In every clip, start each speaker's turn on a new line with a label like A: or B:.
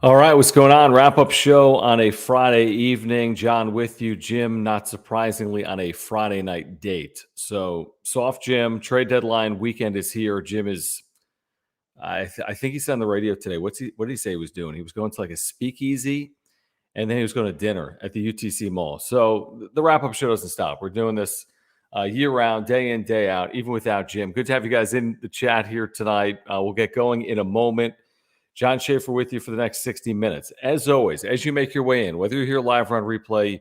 A: All right, what's going on? Wrap-up show on a Friday evening. John with you. Jim, not surprisingly, on a Friday night date. So, soft Jim, trade deadline weekend is here. Jim is, I think he's on the radio today. What did he say he was doing? He was going to like a speakeasy, and then he was going to dinner at the UTC Mall. So, the wrap-up show doesn't stop. We're doing this year-round, day in, day out, even without Jim. Good to have you guys in the chat here tonight. We'll get going in a moment. John Schaefer with you for the next 60 minutes. As always, as you make your way in, whether you're here live or on replay,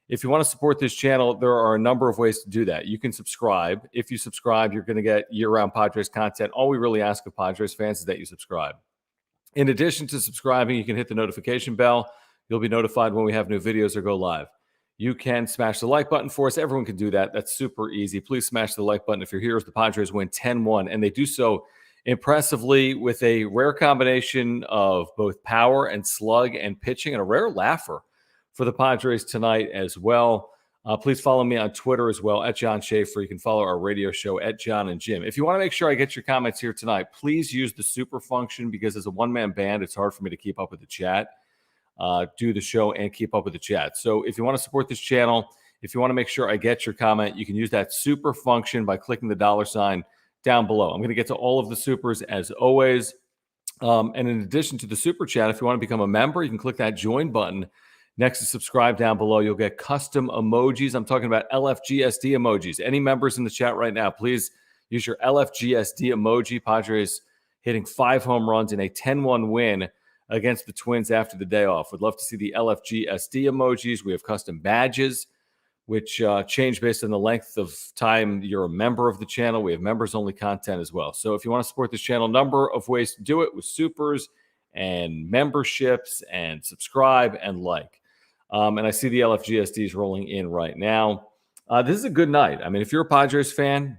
A: if you want to support this channel, there are a number of ways to do that. You can subscribe. If you subscribe, you're going to get year-round Padres content. All we really ask of Padres fans is that you subscribe. In addition to subscribing, you can hit the notification bell. You'll be notified when we have new videos or go live. You can smash the like button for us. Everyone can do that. That's super easy. Please smash the like button if you're here as the Padres win 10-1, and they do so impressively with a rare combination of both power and slug and pitching, and a rare laugher for the Padres tonight as well. Please follow me on Twitter as well, at John Schaefer. You can follow our radio show at John and Jim. If you want to make sure I get your comments here tonight, please use the super function, because as a one-man band, it's hard for me to keep up with the chat, do the show, and keep up with the chat. So if you want to support this channel, if you want to make sure I get your comment, you can use that super function by clicking the $ down below. I'm going to get to all of the supers as always. And in addition to the super chat, if you want to become a member, you can click that join button next to subscribe down below. You'll get custom emojis. I'm talking about LFGSD emojis. Any members in the chat right now, please use your LFGSD emoji. Padres hitting 5 home runs in a 10-1 win against the Twins after the day off. Would love to see the LFGSD emojis. We have custom badges, which change based on the length of time you're a member of the channel. We have members-only content as well. So if you want to support this channel, number of ways to do it with supers and memberships and subscribe and like. And I see the LFGSDs rolling in right now. This is a good night. I mean, if you're a Padres fan,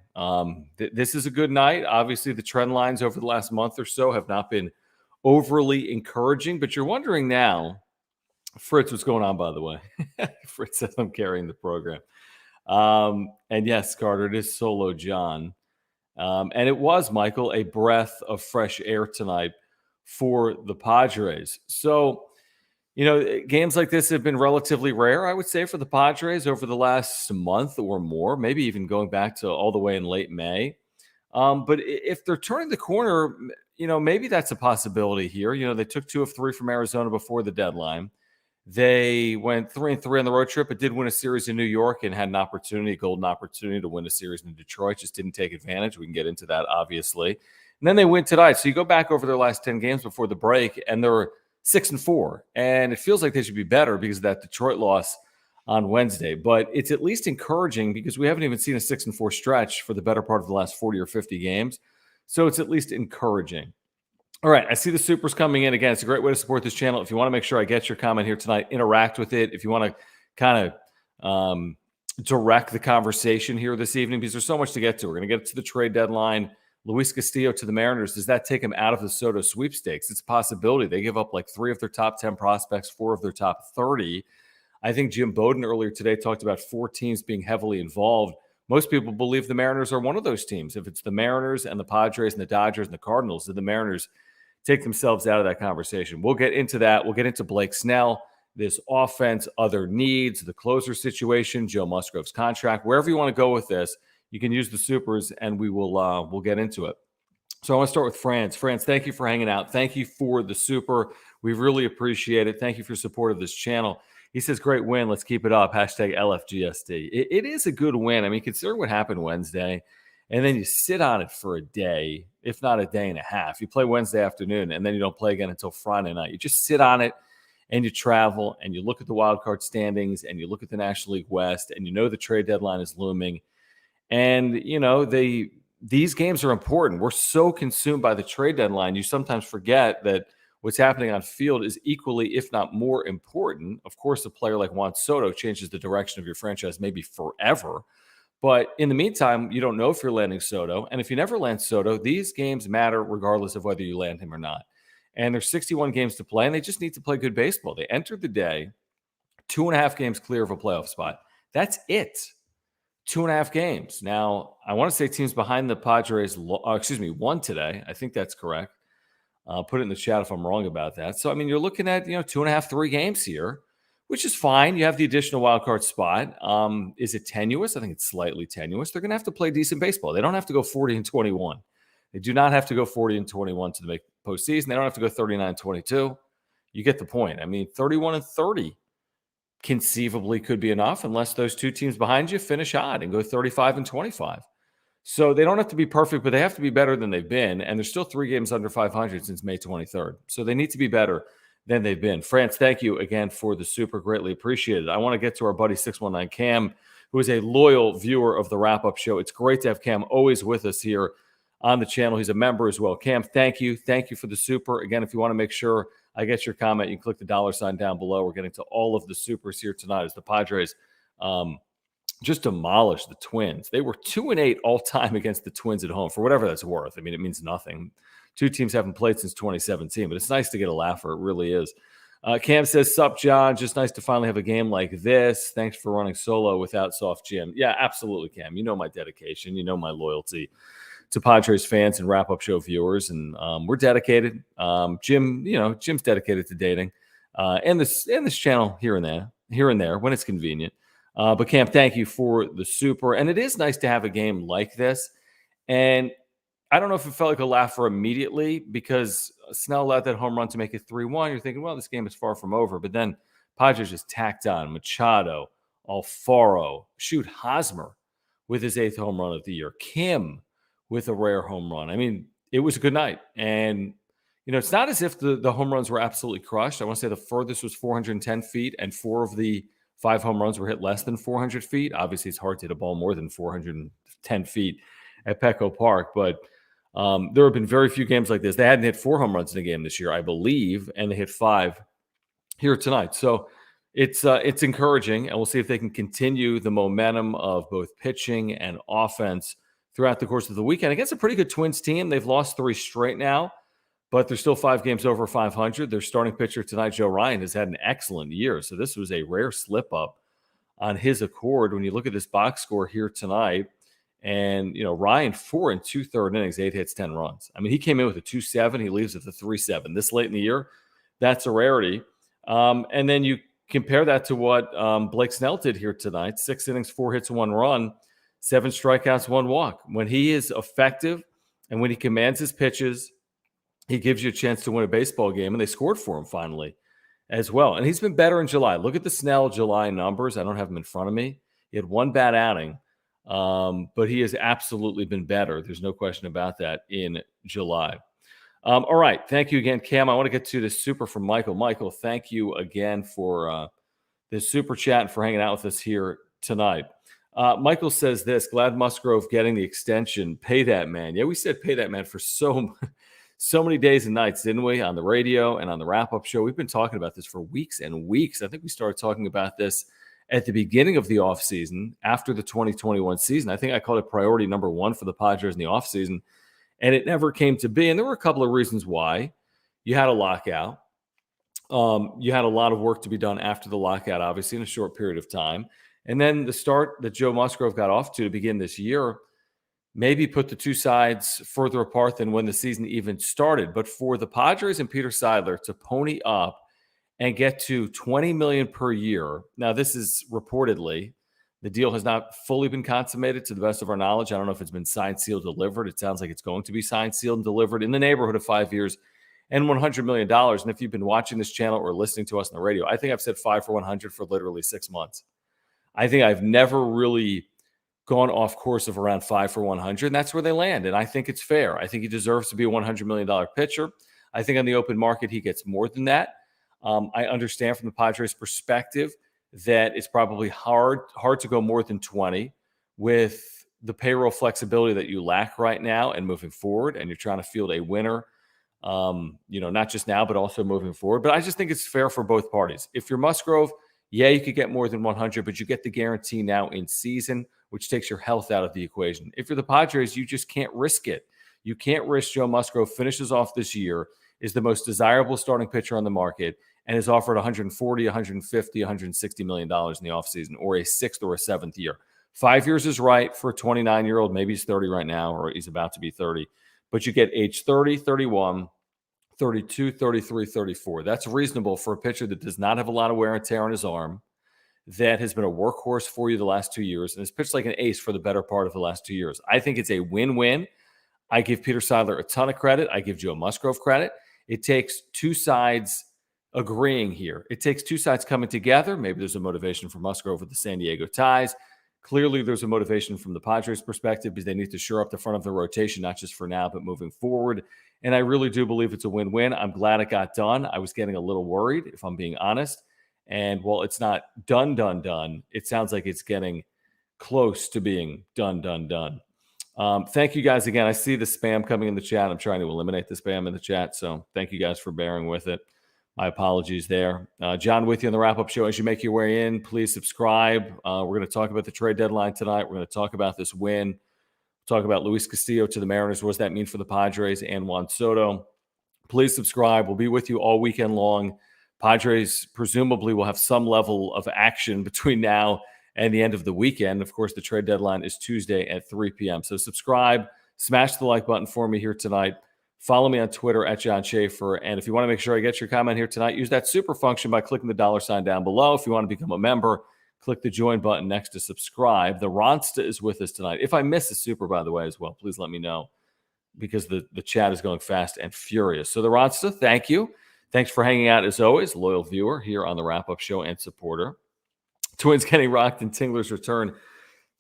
A: this is a good night. Obviously, the trend lines over the last month or so have not been overly encouraging, but you're wondering now, Fritz, what's going on, by the way? Fritz says I'm carrying the program. And yes, Carter, it is Solo John. And it was, Michael, a breath of fresh air tonight for the Padres. So, you know, games like this have been relatively rare, I would say, for the Padres over the last month or more, maybe even going back to all the way in late May. But if they're turning the corner, you know, maybe that's a possibility here. You know, they took 2 of 3 from Arizona before the deadline. They went 3-3 on the road trip, but did win a series in New York and had an opportunity, a golden opportunity to win a series in Detroit. Just didn't take advantage. We can get into that, obviously. And then they win tonight. So you go back over their last 10 games before the break, and they're 6-4. And it feels like they should be better because of that Detroit loss on Wednesday. But it's at least encouraging because we haven't even seen a 6-4 stretch for the better part of the last 40 or 50 games. So it's at least encouraging. All right, I see the supers coming in. Again, it's a great way to support this channel. If you want to make sure I get your comment here tonight, interact with it. If you want to kind of direct the conversation here this evening, because there's so much to get to. We're going to get to the trade deadline. Luis Castillo to the Mariners. Does that take him out of the Soto sweepstakes? It's a possibility. They give up like 3 of their top 10 prospects, 4 of their top 30. I think Jim Bowden earlier today talked about 4 teams being heavily involved. Most people believe the Mariners are one of those teams. If it's the Mariners and the Padres and the Dodgers and the Cardinals, then the Mariners take themselves out of that conversation. We'll get into that. We'll get into Blake Snell, this offense, other needs, the closer situation, Joe Musgrove's contract. Wherever you want to go with this, you can use the supers, and we'll get into it. So I want to start with Franz. Franz, thank you for hanging out. Thank you for the super. We really appreciate it. Thank you for your support of this channel. He says, great win. Let's keep it up. Hashtag LFGSD. It is a good win. I mean, consider what happened Wednesday. And then you sit on it for a day, if not a day and a half. You play Wednesday afternoon, and then you don't play again until Friday night. You just sit on it, and you travel, and you look at the wild card standings, and you look at the National League West, and you know the trade deadline is looming. And, you know, these games are important. We're so consumed by the trade deadline, you sometimes forget that what's happening on field is equally, if not more important. Of course, a player like Juan Soto changes the direction of your franchise maybe forever. But in the meantime, you don't know if you're landing Soto. And if you never land Soto, these games matter regardless of whether you land him or not. And there's 61 games to play, and they just need to play good baseball. They entered the day 2.5 games clear of a playoff spot. That's it. 2.5 games. Now, I want to say teams behind the Padres, won today. I think that's correct. Put it in the chat if I'm wrong about that. So, I mean, you're looking at, 2.5, 3 games here, which is fine. You have the additional wild card spot. Is it tenuous? I think it's slightly tenuous. They're going to have to play decent baseball. They don't have to go 40-21. They do not have to go 40-21 to make postseason. They don't have to go 39-22. You get the point. I mean, 31-30 conceivably could be enough unless those two teams behind you finish odd and go 35-25. So they don't have to be perfect, but they have to be better than they've been. And there's still 3 games under 500 since May 23rd. So they need to be better than they've been. France, thank you again for the super. Greatly appreciated. I want to get to our buddy 619 Cam, who is a loyal viewer of the wrap-up show. It's great to have Cam always with us here on the channel. He's a member as well. Cam, thank you. Thank you for the super. Again, if you want to make sure I get your comment, you can click the $sign down below. We're getting to all of the supers here tonight as the Padres just demolished the Twins. They were 2-8 all time against the Twins at home, for whatever that's worth. I mean, it means nothing. 2 teams haven't played since 2017, but it's nice to get a laugher. It really is. Cam says, sup, John? Just nice to finally have a game like this. Thanks for running solo without Soft Jim. Yeah, absolutely, Cam. You know my dedication. You know my loyalty to Padres fans and wrap-up show viewers, and we're dedicated. Jim's dedicated to dating, and this channel here and there when it's convenient. But Cam, thank you for the super, and it is nice to have a game like this. And I don't know if it felt like a laugher immediately because Snell allowed that home run to make it 3-1. You're thinking, well, this game is far from over. But then Padres just tacked on Machado, Alfaro, Hosmer with his 8th home run of the year, Kim with a rare home run. I mean, it was a good night. And, it's not as if the home runs were absolutely crushed. I want to say the furthest was 410 feet, and 4 of the 5 home runs were hit less than 400 feet. Obviously, it's hard to hit a ball more than 410 feet at Petco Park, but there have been very few games like this. They hadn't hit 4 home runs in a game this year, I believe, and they hit 5 here tonight. So it's encouraging, and we'll see if they can continue the momentum of both pitching and offense throughout the course of the weekend against a pretty good Twins team. They've lost 3 straight now, but they're still 5 games over 500. Their starting pitcher tonight, Joe Ryan, has had an excellent year. So this was a rare slip-up on his accord. When you look at this box score here tonight, and, Ryan, 4 2/3 innings, 8 hits, 10 runs. I mean, he came in with a 2.7. He leaves with a 3.7. This late in the year, that's a rarity. And then you compare that to what Blake Snell did here tonight. 6 innings, 4 hits, 1 run, 7 strikeouts, 1 walk. When he is effective and when he commands his pitches, he gives you a chance to win a baseball game, and they scored for him finally as well. And he's been better in July. Look at the Snell July numbers. I don't have them in front of me. He had 1 bad outing, but he has absolutely been better. There's no question about that in July. All right. Thank you again, Cam. I want to get to the super from Michael. Michael, thank you again for this super chat and for hanging out with us here tonight. Michael says this, glad Musgrove getting the extension. Pay that man. Yeah, we said pay that man for so many days and nights, didn't we? On the radio and on the wrap-up show. We've been talking about this for weeks and weeks. I think we started talking about this at the beginning of the offseason, after the 2021 season. I think I called it priority number 1 for the Padres in the offseason, and it never came to be. And there were a couple of reasons why. You had a lockout. You had a lot of work to be done after the lockout, obviously, in a short period of time. And then the start that Joe Musgrove got off to begin this year maybe put the two sides further apart than when the season even started. But for the Padres and Peter Seidler to pony up and get to $20 million per year, now this is reportedly, the deal has not fully been consummated to the best of our knowledge. I don't know if it's been signed, sealed, delivered. It sounds like it's going to be signed, sealed, and delivered in the neighborhood of 5 years and $100 million. And if you've been watching this channel or listening to us on the radio, I think I've said 5 for 100 for literally 6 months. I think I've never really gone off course of around 5 for 100, and that's where they land. And I think it's fair. I think he deserves to be a $100 million pitcher. I think on the open market, he gets more than that. I understand from the Padres' perspective that it's probably hard to go more than 20 with the payroll flexibility that you lack right now and moving forward, and you're trying to field a winner, not just now, but also moving forward. But I just think it's fair for both parties. If you're Musgrove, yeah, you could get more than 100, but you get the guarantee now in season, which takes your health out of the equation. If you're the Padres, you just can't risk it. You can't risk Joe Musgrove finishes off this year, is the most desirable starting pitcher on the market, and is offered $140, $150, $160 million in the offseason, or a 6th or a 7th year. 5 years is right for a 29-year-old. Maybe he's 30 right now, or he's about to be 30. But you get age 30, 31, 32, 33, 34. That's reasonable for a pitcher that does not have a lot of wear and tear on his arm, that has been a workhorse for you the last 2 years, and has pitched like an ace for the better part of the last 2 years. I think it's a win-win. I give Peter Seidler a ton of credit. I give Joe Musgrove credit. It takes two sides agreeing here. It takes two sides coming together. Maybe there's a motivation for Musgrove with the San Diego ties. Clearly, there's a motivation from the Padres' perspective because they need to shore up the front of the rotation, not just for now, but moving forward. And I really do believe it's a win-win. I'm glad it got done. I was getting a little worried, if I'm being honest. And while it's not done, it sounds like it's getting close to being done. Thank you guys again. I see the spam coming in the chat. I'm trying to eliminate the spam in the chat. So thank you guys for bearing with it. My apologies there. John with you on the wrap-up show. As you make your way in, please subscribe. We're going to talk about the trade deadline tonight. We're going to talk about this win. Talk about Luis Castillo to the Mariners. What does that mean for the Padres and Juan Soto? Please subscribe. We'll be with you all weekend long. Padres presumably will have some level of action between now and the end of the weekend. Of course, the trade deadline is Tuesday at 3 p.m. So subscribe, smash the like button for me here tonight. Follow me on Twitter at John Schaefer. And if you want to make sure I get your comment here tonight, use that super function by clicking the $ down below. If you want to become a member, click the join button next to subscribe. The Ronsta is with us tonight. If I miss a super, by the way, as well, please let me know because the chat is going fast and furious. So the Ronsta, thank you. Thanks for hanging out as always, loyal viewer here on the wrap-up show and supporter. Twins getting rocked in Tingler's return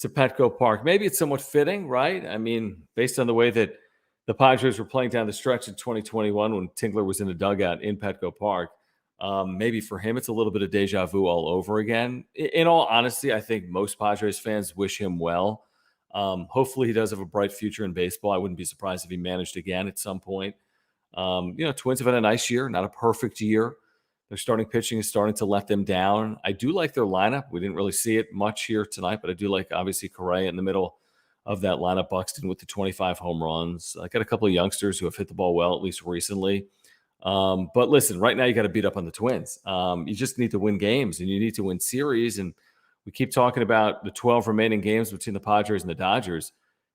A: to Petco Park. Maybe it's somewhat fitting, right? I mean, based on the way that the Padres were playing down the stretch in 2021 when Tingler was in a dugout in Petco Park. Maybe for him, it's a little bit of deja vu all over again. In all honesty, I think most Padres fans wish him well. Hopefully he does have a bright future in baseball. I wouldn't be surprised if he managed again at some point. Twins have had a nice year, not a perfect year. Their starting pitching is starting to let them down. I do like their lineup. We didn't really see it much here tonight, but I do like, obviously, Correa in the middle of that lineup, Buxton with the 25 home runs. I got a couple of youngsters who have hit the ball well, at least recently. But listen, right now you got to beat up on the Twins. You just need to win games, and you need to win series. And we keep talking about the 12 remaining games between the Padres and the Dodgers.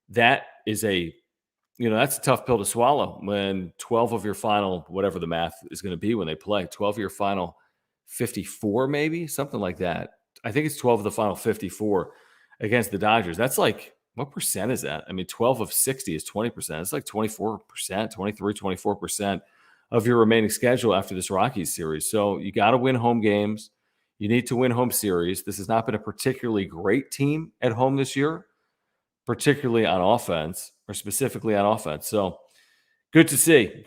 A: That is that's a tough pill to swallow when 12 of your final, whatever the math is going to be when they play, 12 of your final 54, maybe something like that. I think it's 12 of the final 54 against the Dodgers. That's like, what percent is that? I mean, 12 of 60 is 20%. It's like 24%, 23, 24% of your remaining schedule after this Rockies series. So you got to win home games. You need to win home series. This has not been a particularly great team at home this year, particularly on offense, or specifically on offense. So good to see.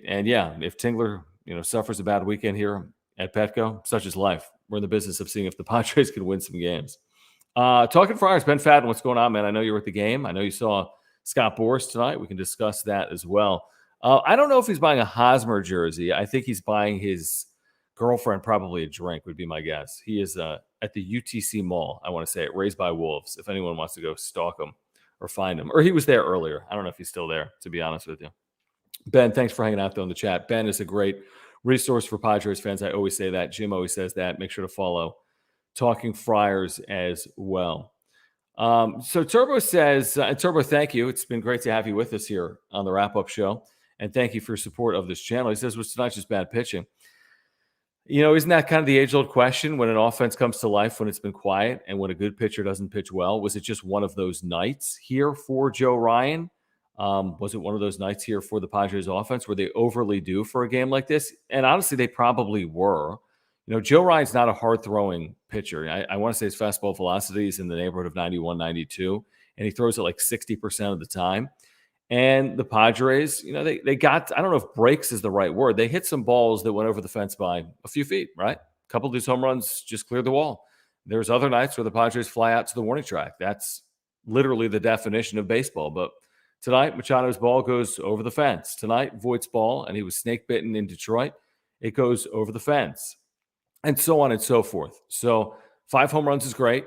A: And yeah, if Tingler, suffers a bad weekend here at Petco, such is life. We're in the business of seeing if the Padres can win some games. Talking Friars, Ben Fadden, what's going on, man? I know you were at the game. I know you saw Scott Boras tonight. We can discuss that as well. I don't know if he's buying a Hosmer jersey. I think he's buying his girlfriend probably a drink, would be my guess. He is at the UTC Mall, I want to say it, Raised by Wolves, if anyone wants to go stalk him or find him. Or he was there earlier. I don't know if he's still there, to be honest with you. Ben, thanks for hanging out there in the chat. Ben is a great resource for Padres fans. I always say that. Jim always says that. Make sure to follow Talking Friars as well. So Turbo says, Turbo, thank you. It's been great to have you with us here on the wrap-up show. And thank you for your support of this channel. He says, was tonight just bad pitching? Isn't that kind of the age-old question when an offense comes to life, when it's been quiet and when a good pitcher doesn't pitch well? Was it just one of those nights here for Joe Ryan? Was it one of those nights here for the Padres offense? Were they overly due for a game like this? And honestly, they probably were. Joe Ryan's not a hard-throwing pitcher. I want to say his fastball velocity is in the neighborhood of 91, 92, and he throws it like 60% of the time. And the Padres, they got, I don't know if breaks is the right word. They hit some balls that went over the fence by a few feet, right? A couple of these home runs just cleared the wall. There's other nights where the Padres fly out to the warning track. That's literally the definition of baseball. But tonight, Machado's ball goes over the fence. Tonight, Voigt's ball, and he was snake bitten in Detroit. It goes over the fence. And so on and so forth. So 5 home runs is great.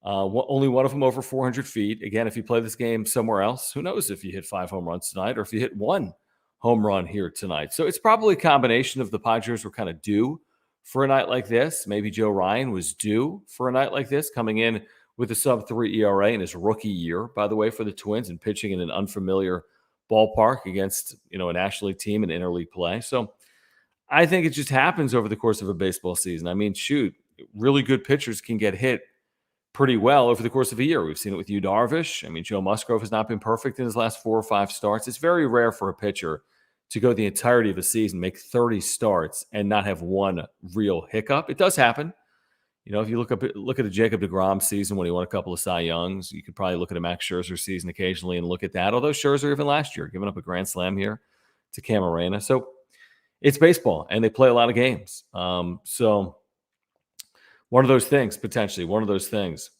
A: Only one of them over 400 feet. Again, if you play this game somewhere else, who knows if you hit 5 home runs tonight or if you hit 1 home run here tonight. So it's probably a combination of the Padres were kind of due for a night like this. Maybe Joe Ryan was due for a night like this, coming in with a sub-3 ERA in his rookie year, by the way, for the Twins and pitching in an unfamiliar ballpark against, a National League team in interleague play. So I think it just happens over the course of a baseball season. I mean, shoot, really good pitchers can get hit pretty well over the course of a year. We've seen it with Yu Darvish. I mean, Joe Musgrove has not been perfect in his last 4 or 5 starts. It's very rare for a pitcher to go the entirety of a season, make 30 starts, and not have one real hiccup. It does happen. If you look at a Jacob deGrom season when he won a couple of Cy Youngs, you could probably look at a Max Scherzer season occasionally and look at that. Although Scherzer, even last year, giving up a grand slam here to Camarena. So it's baseball, and they play a lot of games. So one of those things, potentially, one of those things.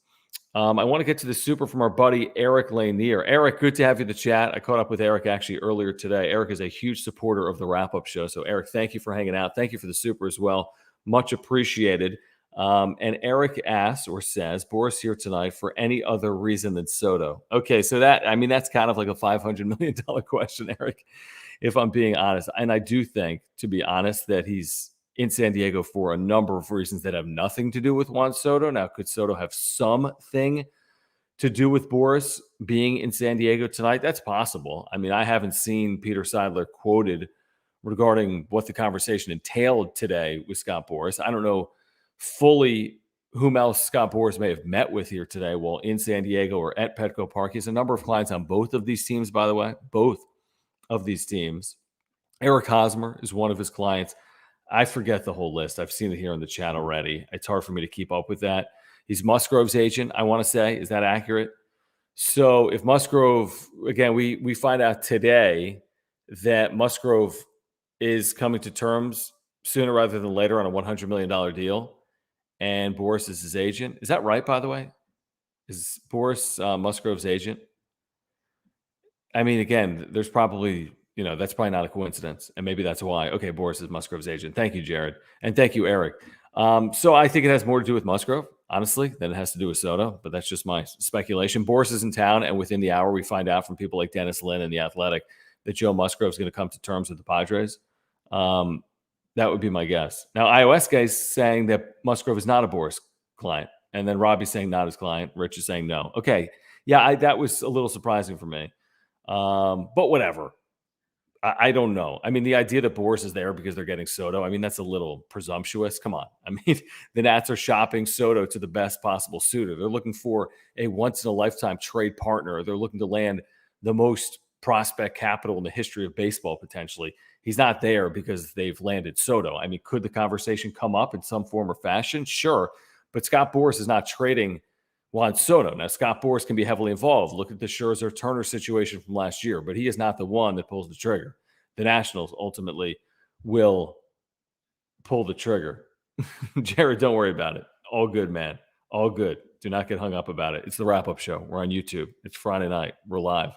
A: I want to get to the super from our buddy Eric Lanier. Eric, good to have you in the chat. I caught up with Eric actually earlier today. Eric is a huge supporter of the wrap-up show. So, Eric, thank you for hanging out. Thank you for the super as well. Much appreciated. And Eric asks or says, Boras here tonight for any other reason than Soto. Okay, so that's kind of like a $500 million question, Eric, if I'm being honest. And I do think, to be honest, that he's in San Diego for a number of reasons that have nothing to do with Juan Soto. Now, could Soto have something to do with Boras being in San Diego tonight? That's possible. I mean, I haven't seen Peter Seidler quoted regarding what the conversation entailed today with Scott Boras. I don't know fully whom else Scott Boras may have met with here today while in San Diego or at Petco Park. He has a number of clients on both of these teams, by the way, both of these teams. Eric Hosmer is one of his clients. I forget the whole list. I've seen it here in the chat already. It's hard for me to keep up with that. He's Musgrove's agent, I want to say. Is that accurate? So if Musgrove, again, we find out today that Musgrove is coming to terms sooner rather than later on a $100 million deal, and Boras is his agent. Is that right, by the way? Is Boras Musgrove's agent? I mean, again, there's probably... that's probably not a coincidence. And maybe that's why. Okay, Boras is Musgrove's agent. Thank you, Jared. And thank you, Eric. So I think it has more to do with Musgrove, honestly, than it has to do with Soto. But that's just my speculation. Boras is in town, and within the hour, we find out from people like Dennis Lin and The Athletic that Joe Musgrove is going to come to terms with the Padres. That would be my guess. Now, iOS guy's saying that Musgrove is not a Boras client. And then Robbie's saying not his client. Rich is saying no. Okay. Yeah, that was a little surprising for me. But whatever. I don't know. I mean, the idea that Boras is there because they're getting Soto, I mean, that's a little presumptuous. Come on. I mean, the Nats are shopping Soto to the best possible suitor. They're looking for a once-in-a-lifetime trade partner. They're looking to land the most prospect capital in the history of baseball, potentially. He's not there because they've landed Soto. I mean, could the conversation come up in some form or fashion? Sure. But Scott Boras is not trading Juan Soto. Now, Scott Boras can be heavily involved. Look at the Scherzer-Turner situation from last year, but he is not the one that pulls the trigger. The Nationals ultimately will pull the trigger. Jared, don't worry about it. All good, man. All good. Do not get hung up about it. It's the wrap-up show. We're on YouTube. It's Friday night. We're live.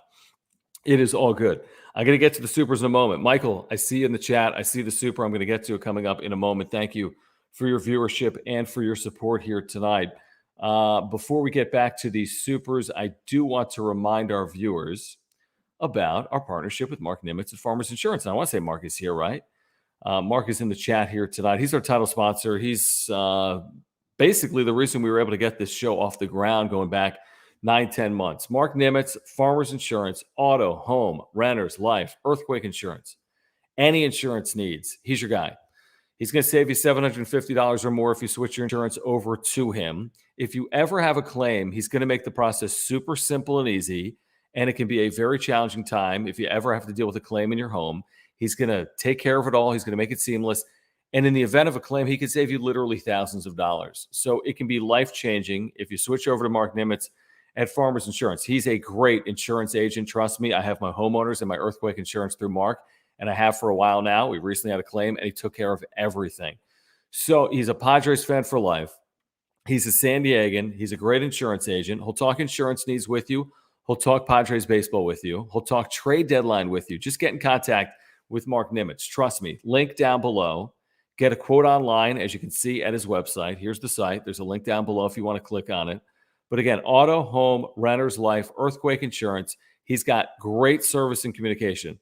A: It is all good. I'm going to get to the supers in a moment. Michael, I see you in the chat. I see the super. I'm going to get to it coming up in a moment. Thank you for your viewership and for your support here tonight. Before we get back to these supers, I do want to remind our viewers about our partnership with Mark Nimitz at Farmers Insurance. And I want to say Mark is here, right? Mark is in the chat here tonight. He's our title sponsor. He's basically the reason we were able to get this show off the ground going back 9-10 months. Mark Nimitz, Farmers Insurance, auto, home, renters, life, earthquake insurance, any insurance needs. He's your guy. He's going to save you $750 or more if you switch your insurance over to him. If you ever have a claim, he's going to make the process super simple and easy, and it can be a very challenging time if you ever have to deal with a claim in your home. He's going to take care of it all. He's going to make it seamless. And in the event of a claim, he could save you literally thousands of dollars. So it can be life-changing if you switch over to Mark Nimitz at Farmers Insurance. He's a great insurance agent. Trust me, I have my homeowners and my earthquake insurance through Mark, and I have for a while now. We recently had a claim, and he took care of everything. So he's a Padres fan for life. He's a San Diegan. He's a great insurance agent. He'll talk insurance needs with you. He'll talk Padres baseball with you. He'll talk trade deadline with you. Just get in contact with Mark Nimitz. Trust me. Link down below. Get a quote online, as you can see at his website. Here's the site. There's a link down below if you want to click on it. But again, auto, home, renters, life, earthquake insurance. He's got great service and communication.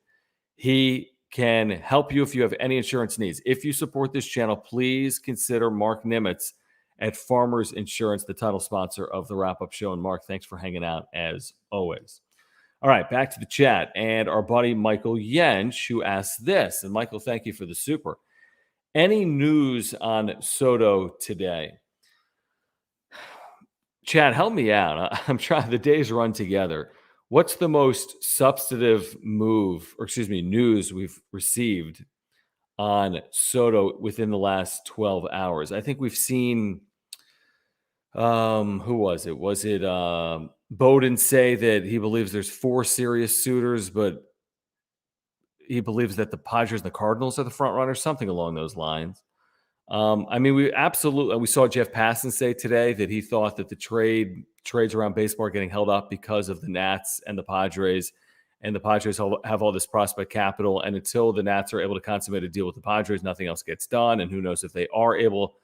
A: He can help you if you have any insurance needs. If you support this channel, please consider Mark Nimitz at Farmers Insurance, the title sponsor of the wrap-up show. And Mark, thanks for hanging out as always. All right, back to the chat. And our buddy Michael Yench, who asked this. And Michael, thank you for the super. Any news on Soto today? Chad, help me out. I'm trying. The days run together. What's the most substantive news we've received on Soto within the last 12 hours? I think we've seen, who was it? Was it Bowden say that he believes there's 4 serious suitors, but he believes that the Padres and the Cardinals are the front runners, something along those lines. We saw Jeff Passan say today that he thought that the trades around baseball are getting held up because of the Nats and the Padres have all this prospect capital. And until the Nats are able to consummate a deal with the Padres, nothing else gets done. And who knows if they are able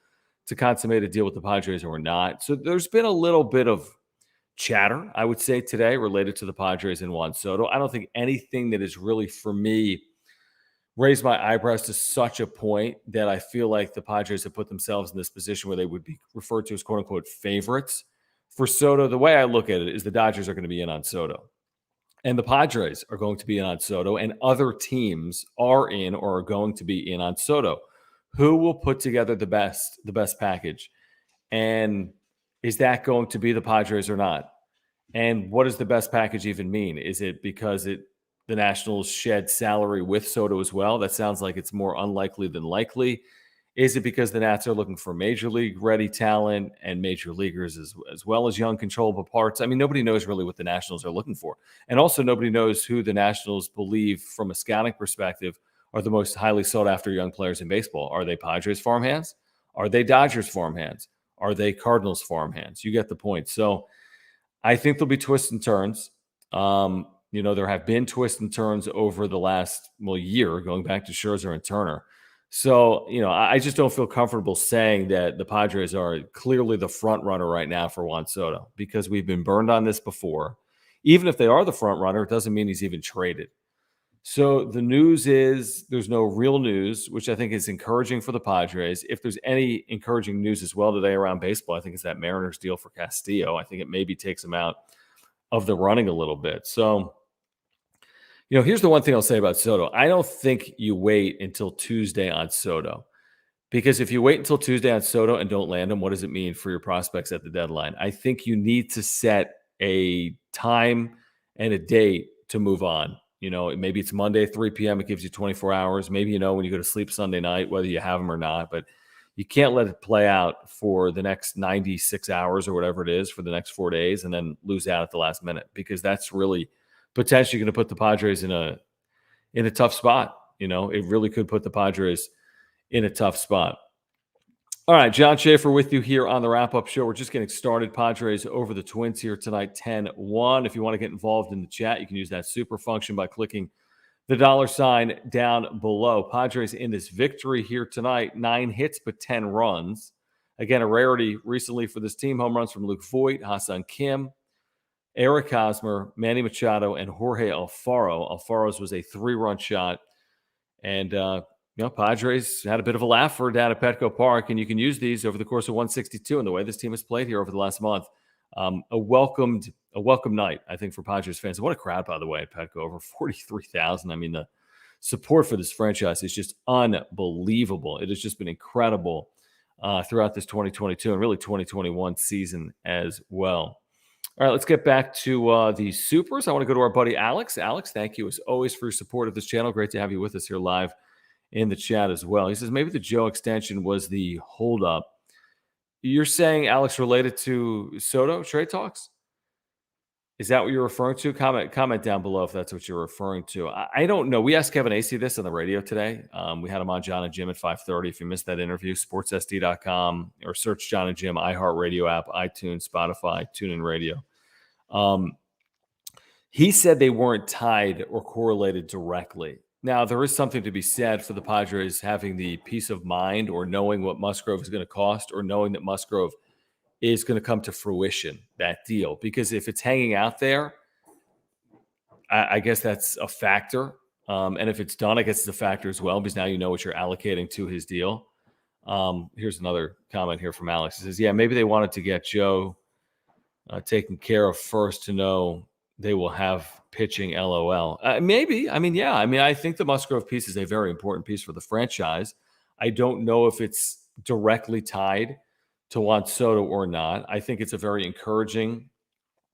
A: to consummate a deal with the Padres or not. So there's been a little bit of chatter, I would say, today related to the Padres and Juan Soto. I don't think anything that is really, for me, raised my eyebrows to such a point that I feel like the Padres have put themselves in this position where they would be referred to as quote unquote favorites for Soto. The way I look at it is the Dodgers are going to be in on Soto and the Padres are going to be in on Soto and other teams are in or are going to be in on Soto. Who will put together the best package? And is that going to be the Padres or not? And what does the best package even mean? Is it because the Nationals shed salary with Soto as well? That sounds like it's more unlikely than likely. Is it because the Nats are looking for major league ready talent and major leaguers as well as young controllable parts? I mean, nobody knows really what the Nationals are looking for. And also nobody knows who the Nationals believe from a scouting perspective are the most highly sought after young players in baseball. Are they Padres farmhands? Are they Dodgers farmhands? Are they Cardinals farmhands? You get the point. So I think there'll be twists and turns. There have been twists and turns over the last year, going back to Scherzer and Turner. So, I just don't feel comfortable saying that the Padres are clearly the front runner right now for Juan Soto because we've been burned on this before. Even if they are the front runner, it doesn't mean he's even traded. So the news is there's no real news, which I think is encouraging for the Padres. If there's any encouraging news as well today around baseball, I think it's that Mariners deal for Castillo. I think it maybe takes him out of the running a little bit. So, here's the one thing I'll say about Soto. I don't think you wait until Tuesday on Soto. Because if you wait until Tuesday on Soto and don't land him, what does it mean for your prospects at the deadline? I think you need to set a time and a date to move on. Maybe it's Monday, 3 p.m. It gives you 24 hours. Maybe when you go to sleep Sunday night, whether you have them or not. But you can't let it play out for the next 96 hours or whatever it is for the next 4 days and then lose out at the last minute because that's really potentially going to put the Padres in a tough spot. It really could put the Padres in a tough spot. All right, John Schaefer with you here on the wrap-up show. We're just getting started. Padres over the Twins here tonight, 10-1. If you want to get involved in the chat, you can use that super function by clicking the $ down below. Padres in this victory here tonight, 9 hits but 10 runs. Again, a rarity recently for this team. Home runs from Luke Voit, Ha-Seong Kim, Eric Hosmer, Manny Machado, and Jorge Alfaro. Alfaro's was a 3-run shot. And Padres had a bit of a laugher down at Petco Park, and you can use these over the course of 162. And the way this team has played here over the last month, a welcome night, I think, for Padres fans. What a crowd, by the way, at Petco, over 43,000. I mean, the support for this franchise is just unbelievable. It has just been incredible throughout this 2022 and really 2021 season as well. All right, let's get back to the supers. I want to go to our buddy Alex. Alex, thank you as always for your support of this channel. Great to have you with us here live in the chat as well. He says maybe the Joe extension was the holdup. You're saying, Alex, related to Soto trade talks? Is that what you're referring to? Comment down below if that's what you're referring to. I don't know. We asked Kevin Acee this on the radio today. We had him on John and Jim at 5:30. If you missed that interview, sportsSD.com or search John and Jim, iHeartRadio app, iTunes, Spotify, TuneIn Radio. He said they weren't tied or correlated directly. Now, there is something to be said for the Padres having the peace of mind or knowing what Musgrove is going to cost or knowing that Musgrove is going to come to fruition, that deal. Because if it's hanging out there, I guess that's a factor. And if it's done, I guess it's a factor as well because now you know what you're allocating to his deal. Here's another comment here from Alex. He says, yeah, maybe they wanted to get Joe taken care of first to know they will have pitching LOL. Maybe. I mean, yeah. I mean, I think the Musgrove piece is a very important piece for the franchise. I don't know if it's directly tied to Juan Soto or not. I think it's a very encouraging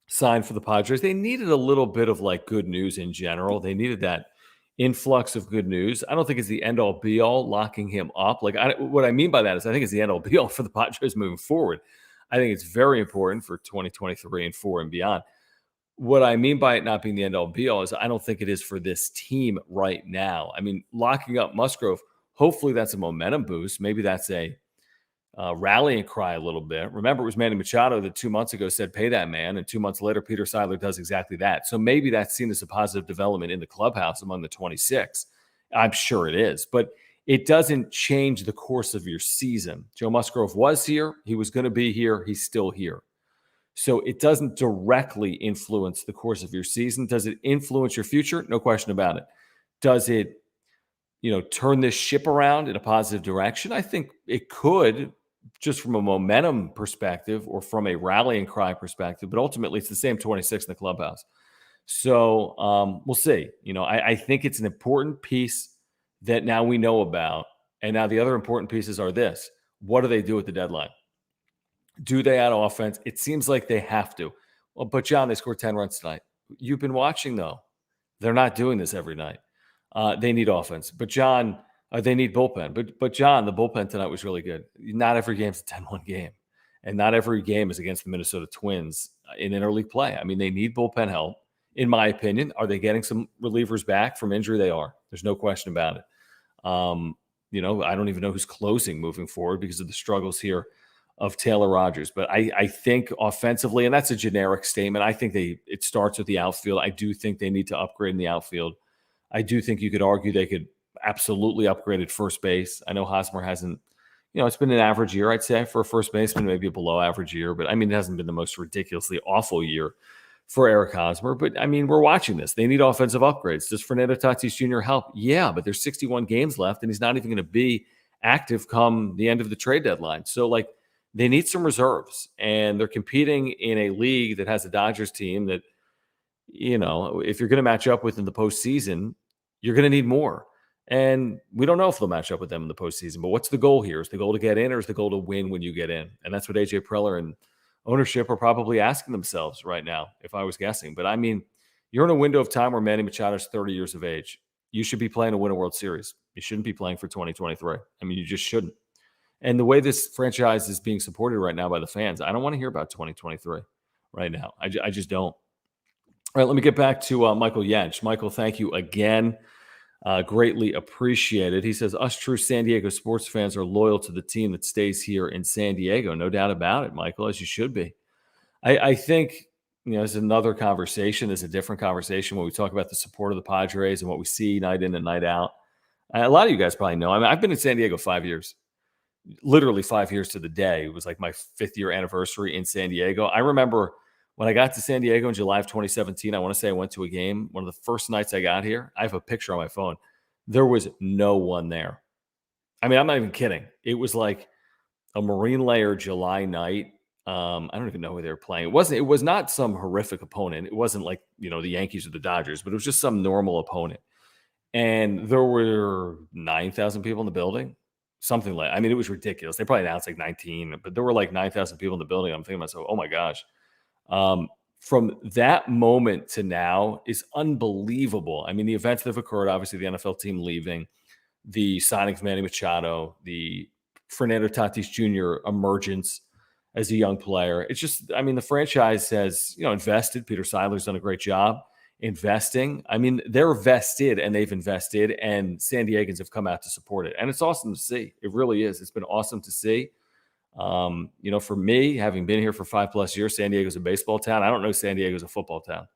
A: sign for the Padres. They needed a little bit of like good news in general. They needed that influx of good news. I don't think it's the end all be all locking him up. Like what I mean by that is I think it's the end all be all for the Padres moving forward. I think it's very important for 2023 and 4 and beyond. What I mean by it not being the end all be all is I don't think it is for this team right now. I mean, locking up Musgrove, hopefully that's a momentum boost. Maybe that's a rallying cry a little bit. Remember, it was Manny Machado that 2 months ago said, pay that man. And 2 months later, Peter Seidler does exactly that. So maybe that's seen as a positive development in the clubhouse among the 26. I'm sure it is. But it doesn't change the course of your season. Joe Musgrove was here. He was going to be here. He's still here. So it doesn't directly influence the course of your season. Does it influence your future? No question about it. Does it, turn this ship around in a positive direction? I think it could, just from a momentum perspective or from a rallying cry perspective, but ultimately it's the same 26 in the clubhouse. So we'll see. I think it's an important piece that now we know about. And now the other important pieces are this. What do they do at the deadline? Do they add offense? It seems like they have to. Well, but John, they scored 10 runs tonight. You've been watching, though. They're not doing this every night. They need offense. But John, they need bullpen. But John, the bullpen tonight was really good. Not every game's a 10-1 game. And not every game is against the Minnesota Twins in interleague play. I mean, they need bullpen help, in my opinion. Are they getting some relievers back from injury? They are. There's no question about it. I don't even know who's closing moving forward because of the struggles here of Taylor Rogers. But I think offensively, and that's a generic statement, I think it starts with the outfield. I do think they need to upgrade in the outfield. I do think you could argue they could absolutely upgrade at first base. I know Hosmer hasn't, it's been an average year, I'd say, for a first baseman, maybe a below average year. But I mean, it hasn't been the most ridiculously awful year for Eric Hosmer. But I mean, we're watching this. They need offensive upgrades. Does Fernando Tatis Jr. help? Yeah, but there's 61 games left, and he's not even going to be active come the end of the trade deadline. So, they need some reserves, and they're competing in a league that has a Dodgers team that, if you're going to match up with in the postseason, you're going to need more. And we don't know if they'll match up with them in the postseason. But what's the goal here? Is the goal to get in, or is the goal to win when you get in? And that's what AJ Preller and ownership are probably asking themselves right now, if I was guessing. But I mean, you're in a window of time where Manny Machado's 30 years of age. You should be playing to win a World Series. You shouldn't be playing for 2023. I mean, you just shouldn't. And the way this franchise is being supported right now by the fans, I don't want to hear about 2023 right now. I just don't. All right, let me get back to Michael Yench. Michael, thank you again. Greatly appreciated. He says, us true San Diego sports fans are loyal to the team that stays here in San Diego. No doubt about it, Michael, as you should be. I think, there's another conversation. There's a different conversation when we talk about the support of the Padres and what we see night in and night out. A lot of you guys probably know. I mean, I've been in San Diego 5 years. Literally 5 years to the day. It was like my 5th year anniversary in San Diego. I remember when I got to San Diego in July of 2017, I want to say I went to a game. One of the first nights I got here, I have a picture on my phone. There was no one there. I mean, I'm not even kidding. It was like a Marine Layer July night. I don't even know who they were playing. It was not some horrific opponent. It wasn't like, the Yankees or the Dodgers, but it was just some normal opponent. And there were 9,000 people in the building. Something like, it was ridiculous. They probably announced like 19, but there were like 9,000 people in the building. I'm thinking to myself, oh my gosh. From that moment to now is unbelievable. I mean, the events that have occurred, obviously the NFL team leaving, the signing of Manny Machado, the Fernando Tatis Jr. emergence as a young player. It's just, the franchise has, invested. Peter Seidler's done a great job investing. They're vested and they've invested, and San Diegans have come out to support it. And it's awesome to see. It really is. It's been awesome to see. For me, having been here for 5+ years, San Diego's a baseball town. I don't know San Diego's a football town.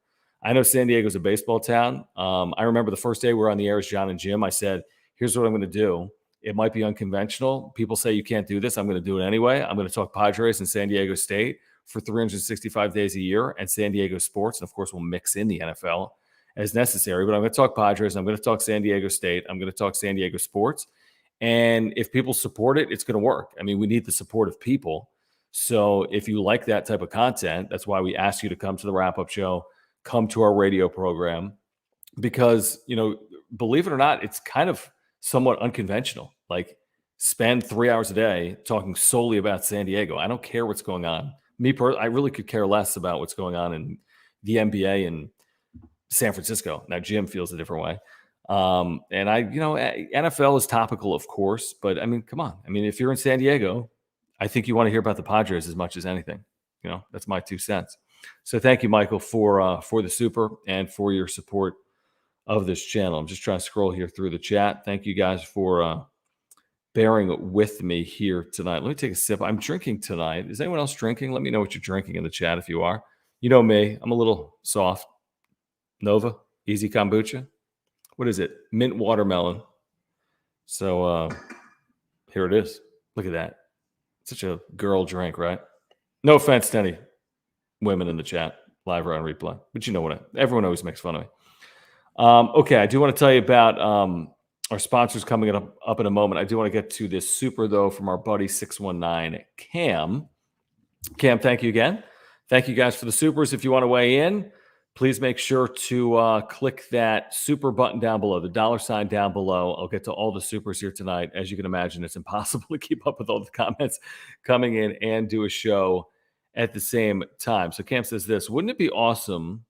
A: I know San Diego's a baseball town. I remember the first day we were on the air as John and Jim, I said, here's what I'm going to do. It might be unconventional. People say you can't do this. I'm going to do it anyway. I'm going to talk Padres and San Diego State for 365 days a year and San Diego sports. And of course, we'll mix in the NFL as necessary. But I'm going to talk Padres. I'm going to talk San Diego State. I'm going to talk San Diego sports. And if people support it, it's going to work. We need the support of people. So if you like that type of content, that's why we ask you to come to the wrap-up show, come to our radio program because, believe it or not, it's kind of somewhat unconventional. Like, spend 3 hours a day talking solely about San Diego. I don't care what's going on. I really could care less about what's going on in the NBA and San Francisco. Now, Jim feels a different way. And NFL is topical, of course, but I mean, come on. I mean, if you're in San Diego, I think you want to hear about the Padres as much as anything. That's my 2 cents. So thank you, Michael, for the super and for your support of this channel. I'm just trying to scroll here through the chat. Thank you guys for bearing with me here tonight. Let me take a sip. I'm drinking tonight. Is anyone else drinking? Let me know what you're drinking in the chat if you are. You know me. I'm a little soft. Nova, easy kombucha. What is it? Mint watermelon. So here it is. Look at that. Such a girl drink, right? No offense to any women in the chat, live or on replay. But you know what? Everyone always makes fun of me. Okay, I do want to tell you about our sponsors coming up in a moment. I do want to get to this super, though, from our buddy 619, Cam. Cam, thank you again. Thank you guys for the supers. If you want to weigh in, please make sure to click that super button down below, the $ down below. I'll get to all the supers here tonight. As you can imagine, it's impossible to keep up with all the comments coming in and do a show at the same time. So Cam says this: wouldn't it be awesome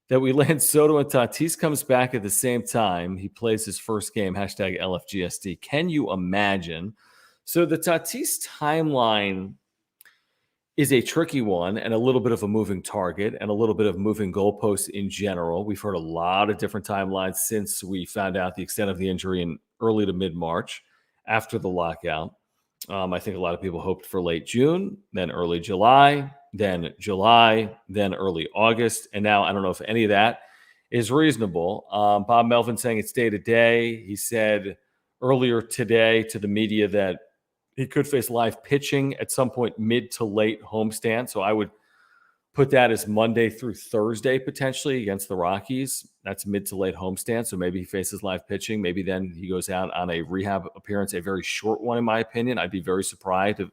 A: that we land Soto and Tatis comes back at the same time he plays his first game, #LFGSD. Can you imagine? So the Tatis timeline is a tricky one and a little bit of a moving target and a little bit of moving goalposts in general. We've heard a lot of different timelines since we found out the extent of the injury in early to mid-March after the lockout. I think a lot of people hoped for late June, then early July, then early August. And now I don't know if any of that is reasonable. Bob Melvin saying it's day to day. He said earlier today to the media that he could face live pitching at some point mid to late homestand. So I would put that as Monday through Thursday potentially against the Rockies. That's mid to late homestand. So maybe he faces live pitching. Maybe then he goes out on a rehab appearance, a very short one in my opinion. I'd be very surprised if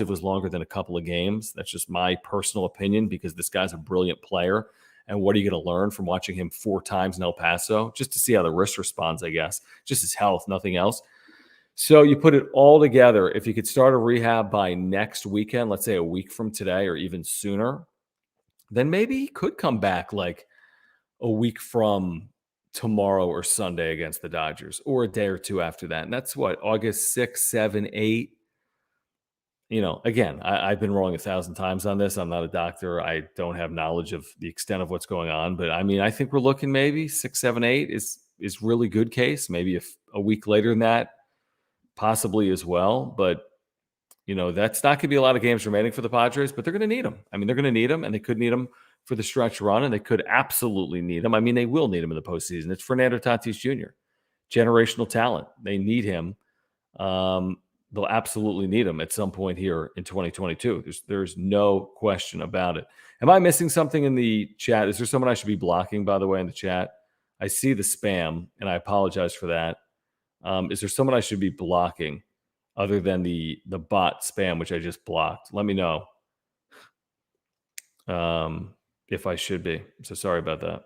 A: it was longer than a couple of games. That's just my personal opinion because this guy's a brilliant player. And what are you going to learn from watching him 4 times in El Paso? Just to see how the wrist responds, I guess. Just his health, nothing else. So you put it all together. If you could start a rehab by next weekend, let's say a week from today or even sooner, then maybe he could come back like a week from tomorrow or Sunday against the Dodgers, or a day or two after that. And that's what, August 6, 7, 8. Again, I've been wrong 1,000 times on this. I'm not a doctor. I don't have knowledge of the extent of what's going on. But I mean, I think we're looking maybe 6, 7, 8 is really good case. Maybe if a week later than that, possibly as well. But, that's not going to be a lot of games remaining for the Padres, but they're going to need them. I mean, they're going to need them, and they could need them for the stretch run, and they could absolutely need them. I mean, they will need them in the postseason. It's Fernando Tatis Jr., generational talent. They need him. They'll absolutely need him at some point here in 2022. There's no question about it. Am I missing something in the chat? Is there someone I should be blocking, by the way, in the chat? I see the spam, and I apologize for that. Is there someone I should be blocking other than the bot spam, which I just blocked? Let me know if I should be. So sorry about that.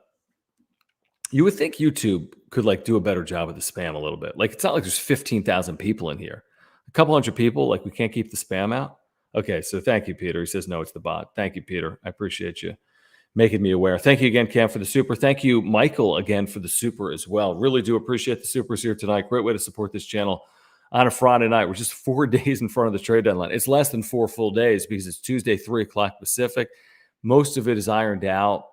A: You would think YouTube could do a better job with the spam a little bit. It's not like there's 15,000 people in here. A couple hundred people, we can't keep the spam out. Okay, so thank you, Peter. He says, no, it's the bot. Thank you, Peter. I appreciate you making me aware. Thank you again, Cam, for the super. Thank you, Michael, again for the super as well. Really do appreciate the supers here tonight. Great way to support this channel on a Friday night. We're just 4 days in front of the trade deadline. It's less than 4 full days because it's Tuesday, 3 o'clock Pacific. Most of it is ironed out,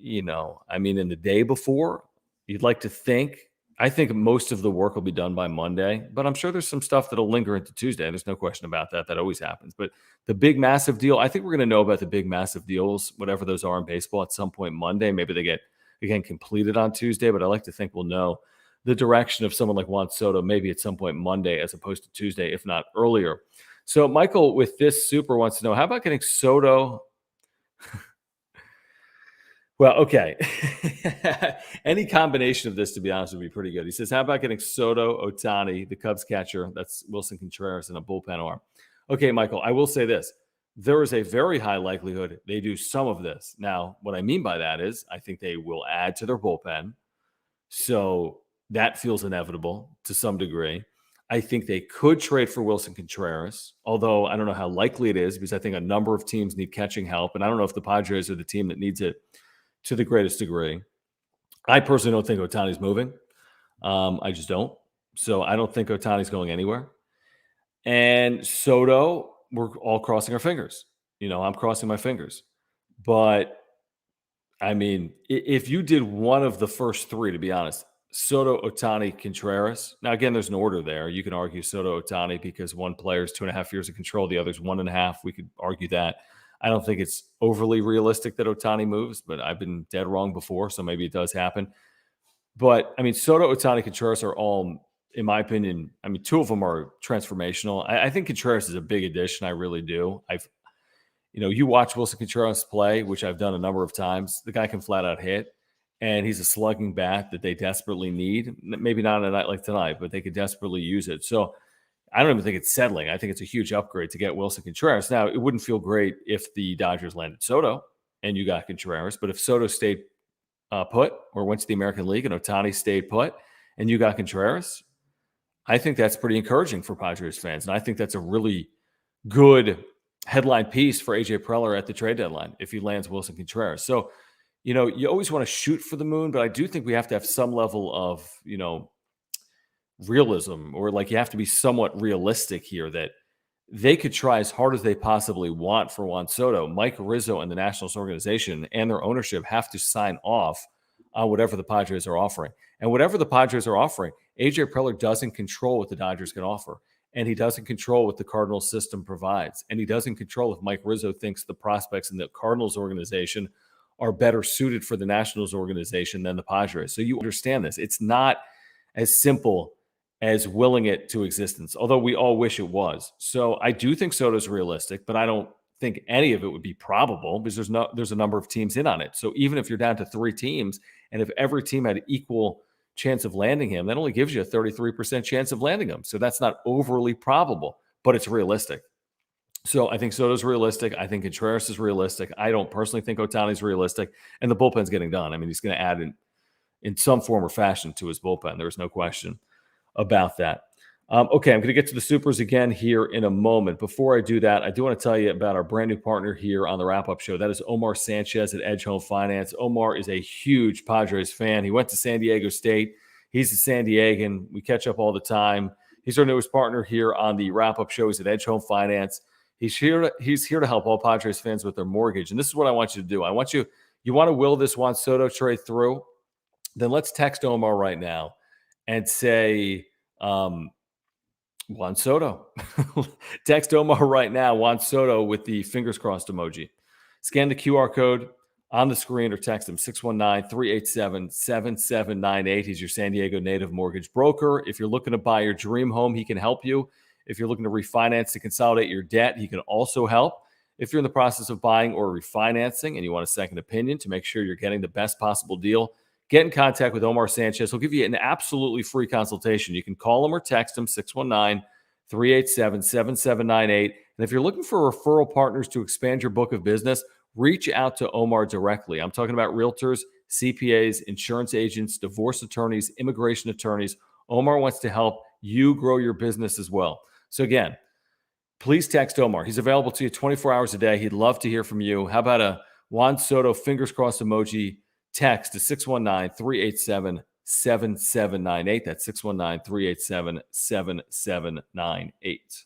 A: in the day before. You'd like to think. I think most of the work will be done by Monday, but I'm sure there's some stuff that'll linger into Tuesday. There's no question about that. That always happens. But the big, massive deal, I think we're going to know about the big, massive deals, whatever those are in baseball, at some point Monday. Maybe they get, again, completed on Tuesday, but I like to think we'll know the direction of someone like Juan Soto maybe at some point Monday as opposed to Tuesday, if not earlier. So Michael, with this super, wants to know, how about getting Soto? Well, okay. Any combination of this, to be honest, would be pretty good. He says, how about getting Soto, Ohtani, the Cubs catcher, that's Wilson Contreras, and a bullpen arm? Okay, Michael, I will say this. there is a very high likelihood they do some of this. Now, what I mean by that is I think they will add to their bullpen. So that feels inevitable to some degree. I think they could trade for Wilson Contreras, although I don't know how likely it is because I think a number of teams need catching help. And I don't know if the Padres are the team that needs it to the greatest degree. I personally don't think Ohtani's moving. I just don't. So I don't think Ohtani's going anywhere. And Soto, we're all crossing our fingers. I'm crossing my fingers. But I mean, if you did one of the first three, to be honest, Soto, Ohtani, Contreras. Now, again, there's an order there. You can argue Soto, Ohtani because one player is 2.5 years of control, the other's 1.5. We could argue that. I don't think it's overly realistic that Ohtani moves, but I've been dead wrong before, so maybe it does happen. But I mean, Soto, Ohtani, Contreras are all, in my opinion, I mean, two of them are transformational. I think Contreras is a big addition. I really do. You watch Wilson Contreras play, which I've done a number of times. The guy can flat out hit, and he's a slugging bat that they desperately need. Maybe not on a night like tonight, but they could desperately use it. So I don't even think it's settling. I think it's a huge upgrade to get Wilson Contreras. Now, it wouldn't feel great if the Dodgers landed Soto and you got Contreras, but if Soto stayed put or went to the American League and Ohtani stayed put and you got Contreras, I think that's pretty encouraging for Padres fans. And I think that's a really good headline piece for AJ Preller at the trade deadline if he lands Wilson Contreras. So, you always want to shoot for the moon, but I do think we have to have some level of, realism, or like you have to be somewhat realistic here that they could try as hard as they possibly want for Juan Soto. Mike Rizzo and the Nationals organization and their ownership have to sign off on whatever the Padres are offering. And whatever the Padres are offering, AJ Preller doesn't control what the Dodgers can offer. And he doesn't control what the Cardinals system provides. And he doesn't control if Mike Rizzo thinks the prospects in the Cardinals organization are better suited for the Nationals organization than the Padres. So you understand this. It's not as simple as willing it to existence, although we all wish it was. So I do think Soto's realistic, but I don't think any of it would be probable because there's a number of teams in on it. So even if you're down to 3 teams, and if every team had equal chance of landing him, that only gives you a 33% chance of landing him. So that's not overly probable, but it's realistic. So I think Soto's realistic. I think Contreras is realistic. I don't personally think Ohtani's realistic. And the bullpen's getting done. I mean, he's going to add in some form or fashion to his bullpen. There's no question about that. Okay, I'm going to get to the supers again here in a moment. Before I do that, I do want to tell you about our brand new partner here on the wrap-up show. That is Omar Sanchez at Edge Home Finance. Omar is a huge Padres fan. He went to San Diego State. He's a San Diegan. We catch up all the time. He's our newest partner here on the wrap-up show. He's at Edge Home Finance. He's here to help all Padres fans with their mortgage. And this is what I want you to do. You want to will this Juan Soto trade through? Then let's text Omar right now and say, Juan Soto. Text Omar right now, Juan Soto, with the fingers crossed emoji. Scan the QR code on the screen or text him 619-387-7798. He's your San Diego native mortgage broker. If you're looking to buy your dream home, he can help you. If you're looking to refinance to consolidate your debt, he can also help. If you're in the process of buying or refinancing and you want a second opinion to make sure you're getting the best possible deal, get in contact with Omar Sanchez. He'll give you an absolutely free consultation. You can call him or text him 619-387-7798. And if you're looking for referral partners to expand your book of business, reach out to Omar directly. I'm talking about realtors, CPAs, insurance agents, divorce attorneys, immigration attorneys. Omar wants to help you grow your business as well. So again, please text Omar. He's available to you 24 hours a day. He'd love to hear from you. How about a Juan Soto fingers crossed emoji? Text to 619-387-7798. That's 619-387-7798.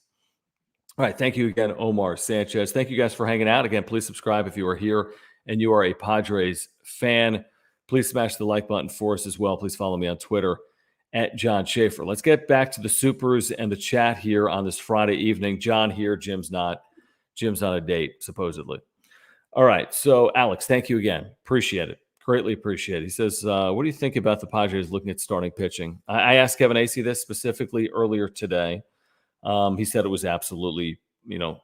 A: All right. Thank you again, Omar Sanchez. Thank you guys for hanging out. Again, please subscribe if you are here and you are a Padres fan. Please smash the like button for us as well. Please follow me on Twitter at John Schaefer. Let's get back to the supers and the chat here on this Friday evening. John here. Jim's not. Jim's on a date, supposedly. All right. So, Alex, thank you again. Appreciate it. Greatly appreciate it. He says, what do you think about the Padres looking at starting pitching? I asked Kevin Acee this specifically earlier today. He said it was absolutely,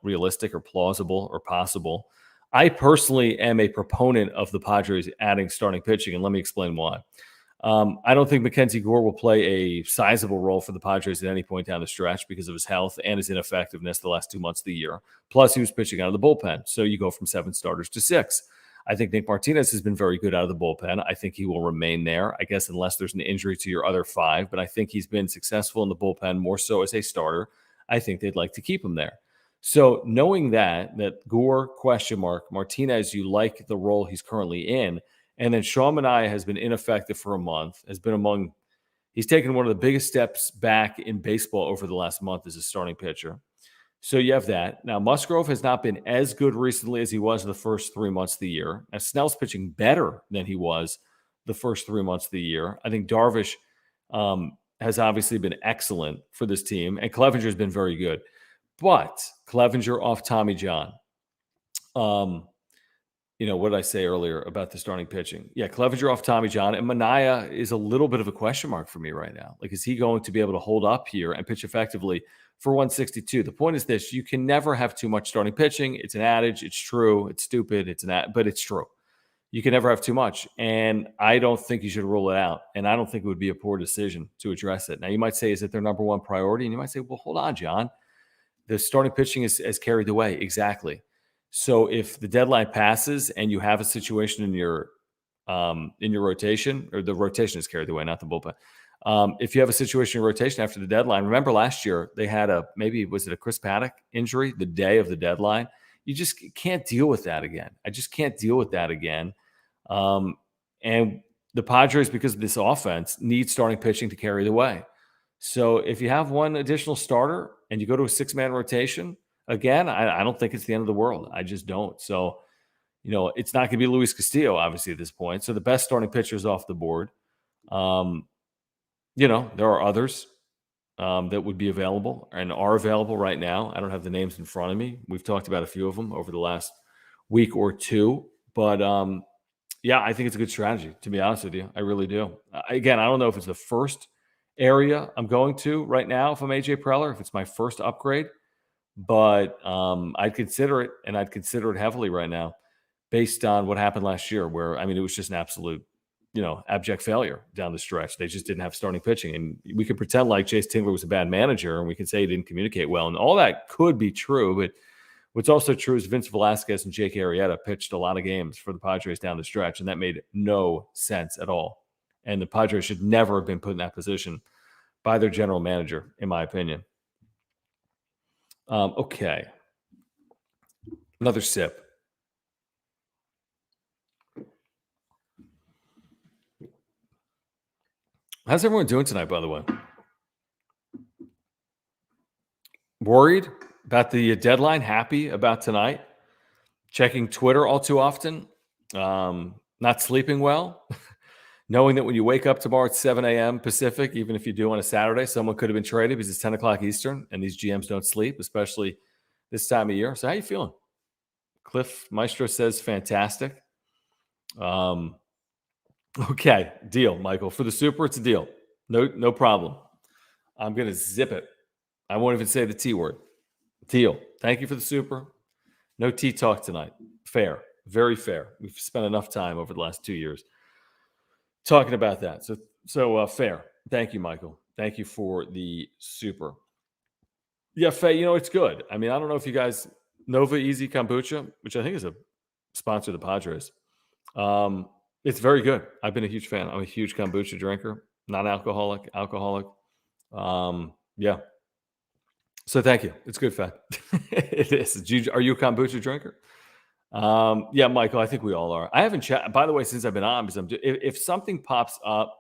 A: realistic or plausible or possible. I personally am a proponent of the Padres adding starting pitching, and let me explain why. I don't think Mackenzie Gore will play a sizable role for the Padres at any point down the stretch because of his health and his ineffectiveness the last 2 months of the year. Plus, he was pitching out of the bullpen. So you go from 7 starters to 6. I think Nick Martinez has been very good out of the bullpen. I think he will remain there, I guess, unless there's an injury to your other 5. But I think he's been successful in the bullpen more so as a starter. I think they'd like to keep him there. So knowing that Gore, question mark, Martinez, you like the role he's currently in, and then Sean Manaea has been ineffective for a month, he's taken one of the biggest steps back in baseball over the last month as a starting pitcher. So you have that. Now, Musgrove has not been as good recently as he was the first 3 months of the year. Now, Snell's pitching better than he was the first 3 months of the year. I think Darvish has obviously been excellent for this team, and Clevenger's been very good. But Clevenger off Tommy John. What did I say earlier about the starting pitching? Yeah, Clevenger off Tommy John, and Manaea is a little bit of a question mark for me right now. Like, is he going to be able to hold up here and pitch effectively for 162? The point is this: you can never have too much starting pitching. It's an adage. It's true. It's stupid. But it's true. You can never have too much, and I don't think you should rule it out. And I don't think it would be a poor decision to address it. Now, you might say, is it their number one priority? And you might say, well, hold on, John. The starting pitching is carried the way. Exactly. So if the deadline passes and you have a situation in your rotation, or the rotation is carried the way, not the bullpen. If you have a situation in rotation after the deadline, remember last year they had was it a Chris Paddock injury the day of the deadline? You just can't deal with that again. I just can't deal with that again. And the Padres, because of this offense, need starting pitching to carry the way. So if you have one additional starter and you go to a 6-man rotation, again, I don't think it's the end of the world. I just don't. So, it's not going to be Luis Castillo, obviously, at this point. So the best starting pitcher is off the board. There are others that would be available and are available right now. I don't have the names in front of me. We've talked about a few of them over the last week or two. But, I think it's a good strategy, to be honest with you. I really do. Again, I don't know if it's the first area I'm going to right now if I'm AJ Preller, if it's my first upgrade. But I'd consider it, and I'd consider it heavily right now based on what happened last year where, it was just an absolute, abject failure down the stretch. They just didn't have starting pitching. And we could pretend like Chase Tingler was a bad manager, and we could say he didn't communicate well. And all that could be true. But what's also true is Vince Velasquez and Jake Arrieta pitched a lot of games for the Padres down the stretch, and that made no sense at all. And the Padres should never have been put in that position by their general manager, in my opinion. Okay. Another sip. How's everyone doing tonight, by the way? Worried about the deadline? Happy about tonight? Checking Twitter all too often? Not sleeping well? Knowing that when you wake up tomorrow at 7 a.m. Pacific, even if you do on a Saturday, someone could have been traded because it's 10 o'clock Eastern, and these GMs don't sleep, especially this time of year. So how you feeling? Cliff Maestro says fantastic. Okay, deal, Michael. For the Super, it's a deal. No problem. I'm going to zip it. I won't even say the T word. Deal. Thank you for the Super. No T talk tonight. Fair. Very fair. We've spent enough time over the last 2 years talking about that. So fair. Thank you, Michael. Thank you for the Super. Yeah, Faye, it's good. I don't know if you guys, Nova Easy Kombucha, which I think is a sponsor of the Padres. It's very good. I've been a huge fan. I'm a huge kombucha drinker, non-alcoholic, alcoholic. Yeah. So thank you. It's good, Faye. It is. Are you a kombucha drinker? Yeah, Michael, I think we all are. I haven't chatted, by the way, since I've been on, because if something pops up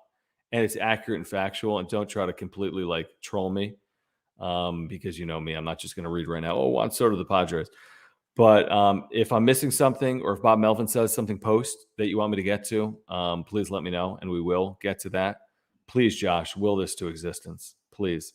A: and it's accurate and factual, and don't try to completely troll me, because you know me, I'm not just going to read right now, Juan Soto to the Padres. But if I'm missing something, or if Bob Melvin says something post that you want me to get to, please let me know, and we will get to that. Please, Josh, will this to existence, please.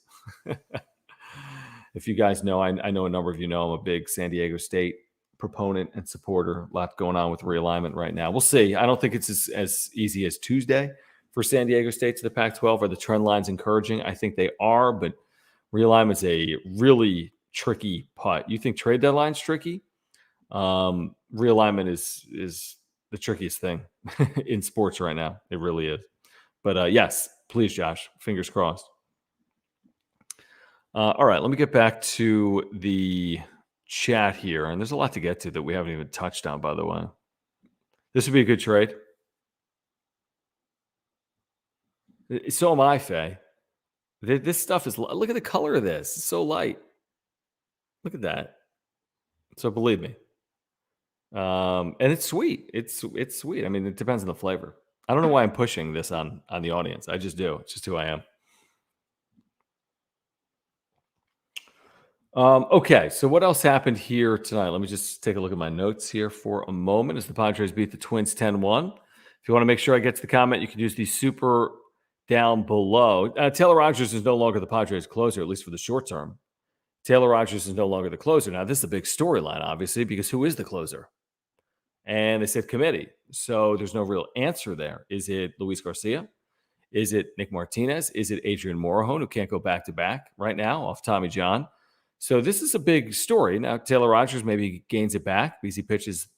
A: If you guys know, I know a number of you know I'm a big San Diego State proponent and supporter. A lot going on with realignment right now. We'll see. I don't think it's as easy as Tuesday for San Diego State to the Pac-12. Are the trend lines encouraging? I think they are, but realignment's a really tricky putt. You think trade deadline's tricky? Realignment is the trickiest thing in sports right now. It really is. But yes, please, Josh, fingers crossed. All right, let me get back to the chat here. And there's a lot to get to that we haven't even touched on, by the way. This would be a good trade. So am I, Faye. This stuff is, look at the color of this. It's so light. Look at that. So believe me. And it's sweet. It's sweet. I mean, it depends on the flavor. I don't know why I'm pushing this on the audience. I just do. It's just who I am. Okay, so what else happened here tonight? Let me just take a look at my notes here for a moment as the Padres beat the Twins 10-1. If you want to make sure I get to the comment, you can use the super down below. Taylor Rogers is no longer the Padres closer, at least for the short term. Taylor Rogers is no longer the closer. Now, this is a big storyline, obviously, because who is the closer? And they said committee. So there's no real answer there. Is it Luis Garcia? Is it Nick Martinez? Is it Adrian Morejon, who can't go back to back right now off Tommy John? So this is a big story. Now, Taylor Rogers maybe gains it back because he pitches,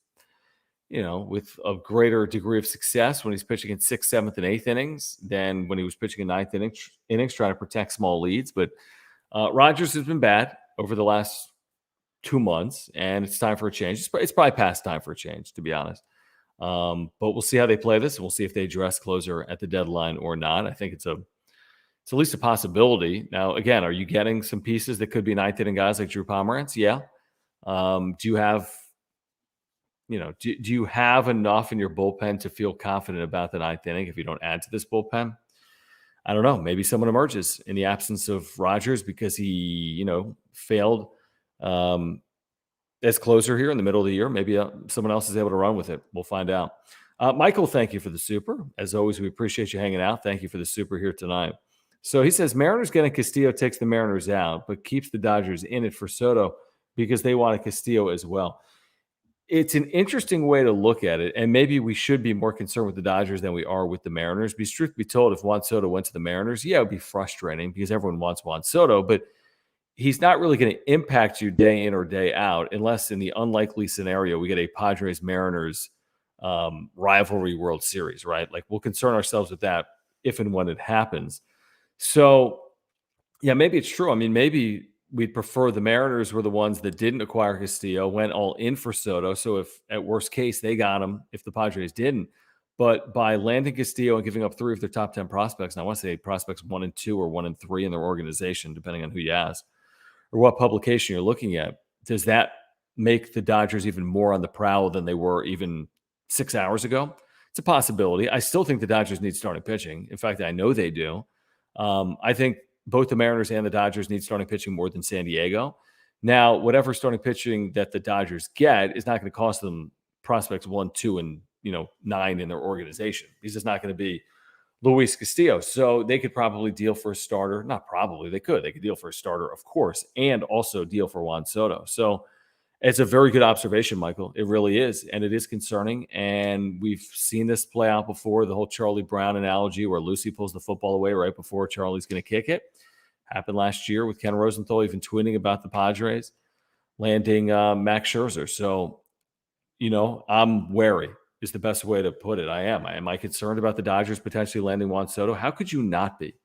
A: with a greater degree of success when he's pitching in 6th, 7th, and 8th innings than when he was pitching in 9th innings trying to protect small leads. But Rogers has been bad over the last 2 months, and it's time for a change. It's probably past time for a change, to be honest. But we'll see how they play this. We'll see if they address closer at the deadline or not. I think it's at least a possibility. Now, again, are you getting some pieces that could be 9th inning guys like Drew Pomeranz? Yeah. Do you have, do you have enough in your bullpen to feel confident about the 9th inning if you don't add to this bullpen? I don't know. Maybe someone emerges in the absence of Rogers because he, failed as closer here in the middle of the year. Maybe someone else is able to run with it. We'll find out. Michael, thank you for the super. As always, we appreciate you hanging out. Thank you for the super here tonight. So he says Mariners getting Castillo takes the Mariners out, but keeps the Dodgers in it for Soto because they want a Castillo as well. It's an interesting way to look at it, and maybe we should be more concerned with the Dodgers than we are with the Mariners. Because truth be told, if Juan Soto went to the Mariners, yeah, it would be frustrating because everyone wants Juan Soto, but he's not really going to impact you day in or day out unless in the unlikely scenario we get a Padres-Mariners rivalry World Series, right? Like we'll concern ourselves with that if and when it happens. So, yeah, maybe it's true. I mean, maybe we'd prefer the Mariners were the ones that didn't acquire Castillo, went all in for Soto. So if at worst case they got him, if the Padres didn't, but by landing Castillo and giving up 3 of their top 10 prospects, and I want to say prospects 1 and 2 or 1 and 3 in their organization, depending on who you ask or what publication you're looking at, does that make the Dodgers even more on the prowl than they were even 6 hours ago? It's a possibility. I still think the Dodgers need starting pitching. In fact, I know they do. I think both the Mariners and the Dodgers need starting pitching more than San Diego. Now, whatever starting pitching that the Dodgers get is not going to cost them prospects 1, 2, and 9 in their organization. He's just not going to be Luis Castillo. So they could probably deal for a starter. Not probably, they could. They could deal for a starter, of course, and also deal for Juan Soto. So it's a very good observation, Michael. It really is. And it is concerning. And we've seen this play out before, the whole Charlie Brown analogy where Lucy pulls the football away right before Charlie's going to kick it. Happened last year with Ken Rosenthal even tweeting about the Padres landing Max Scherzer. So, I'm wary is the best way to put it. I am. Am I concerned about the Dodgers potentially landing Juan Soto? How could you not be?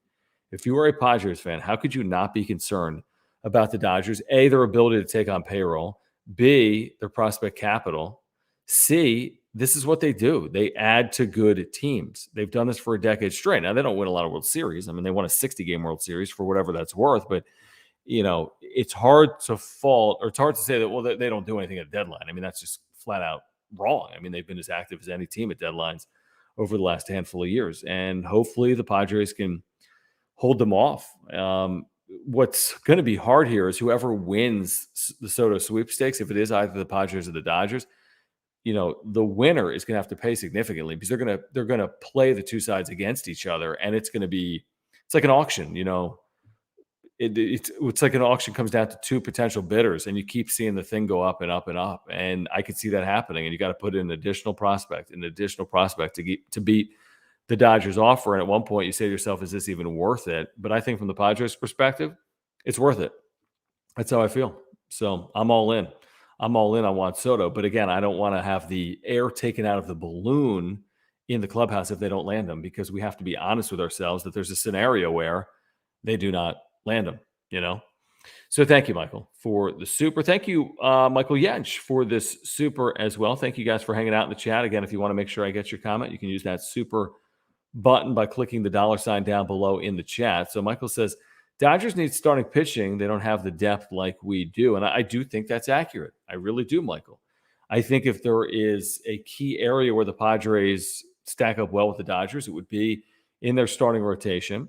A: If you are a Padres fan, how could you not be concerned about the Dodgers? A, their ability to take on payroll. B, their prospect capital. C, this is what they do. They add to good teams. They've done this for a decade straight. Now, they don't win a lot of World Series. I mean, they won a 60-game World Series for whatever that's worth. But, it's hard to fault or it's hard to say that, well, they don't do anything at deadline. I mean, that's just flat out wrong. I mean, they've been as active as any team at deadlines over the last handful of years. And hopefully the Padres can hold them off. What's going to be hard here is whoever wins the Soto sweepstakes, if it is either the Padres or the Dodgers, the winner is going to have to pay significantly because they're going to play the two sides against each other, and it's like an auction. It's like an auction comes down to 2 potential bidders, and you keep seeing the thing go up and up and up. And I could see that happening, and you got to put in an additional prospect to beat the Dodgers offer. And at one point you say to yourself, is this even worth it? But I think from the Padres perspective, it's worth it. That's how I feel. So I'm all in. I'm all in on Juan Soto. But again, I don't want to have the air taken out of the balloon in the clubhouse if they don't land them, because we have to be honest with ourselves that there's a scenario where they do not land them, you know? So thank you, Michael, for the super. Thank you, Michael Yench, for this super as well. Thank you guys for hanging out in the chat. Again, if you want to make sure I get your comment, you can use that super button by clicking the $ down below in the chat. So Michael says, Dodgers need starting pitching. They don't have the depth like we do. And I do think that's accurate. I really do, Michael. I think if there is a key area where the Padres stack up well with the Dodgers, it would be in their starting rotation.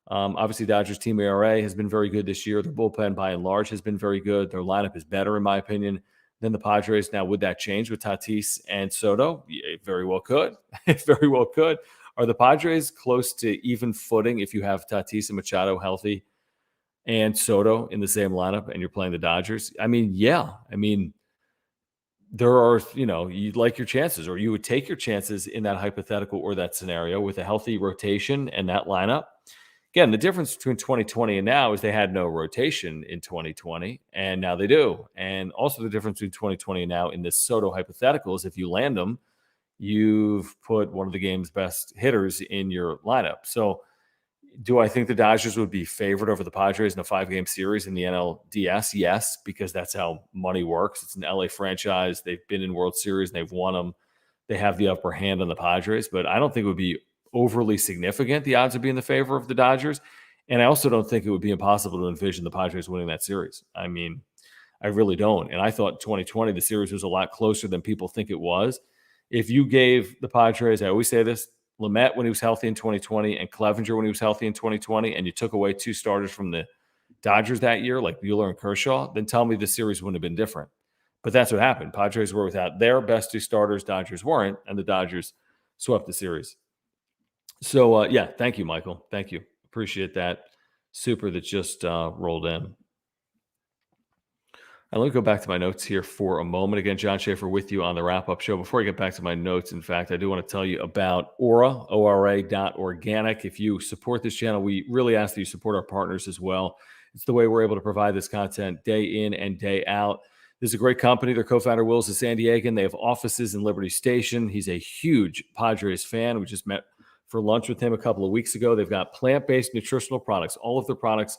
A: Obviously, Dodgers team ERA has been very good this year. Their bullpen, by and large, has been very good. Their lineup is better, in my opinion, than the Padres. Now, would that change with Tatis and Soto? Yeah, it very well could. It very well could. Are the Padres close to even footing if you have Tatis and Machado healthy and Soto in the same lineup and you're playing the Dodgers? I mean, yeah. I mean, there are, you'd like your chances, or you would take your chances in that hypothetical or that scenario with a healthy rotation and that lineup. Again, the difference between 2020 and now is they had no rotation in 2020, and now they do. And also the difference between 2020 and now in this Soto hypothetical is if you land them, you've put one of the game's best hitters in your lineup. So do I think the Dodgers would be favored over the Padres in a 5-game series in the NLDS? Yes, because that's how money works. It's an LA franchise. They've been in World Series and they've won them. They have the upper hand on the Padres, but I don't think it would be overly significant, the odds would be in the favor of the Dodgers. And I also don't think it would be impossible to envision the Padres winning that series. I mean, I really don't. And I thought 2020, the series was a lot closer than people think it was. If you gave the Padres, I always say this, Lamet when he was healthy in 2020 and Clevenger when he was healthy in 2020, and you took away 2 starters from the Dodgers that year, like Buehler and Kershaw, then tell me the series wouldn't have been different. But that's what happened. Padres were without their best 2 starters. Dodgers weren't, and the Dodgers swept the series. So, yeah, thank you, Michael. Thank you. Appreciate that super that just rolled in. And let me go back to my notes here for a moment. Again, John Schaefer with you on the wrap-up show. Before I get back to my notes, in fact, I do want to tell you about Ora, ORA.organic. If you support this channel, we really ask that you support our partners as well. It's the way we're able to provide this content day in and day out. This is a great company. Their co-founder, Will, is a San Diegan. They have offices in Liberty Station. He's a huge Padres fan. We just met for lunch with him a couple of weeks ago. They've got plant-based nutritional products. All of their products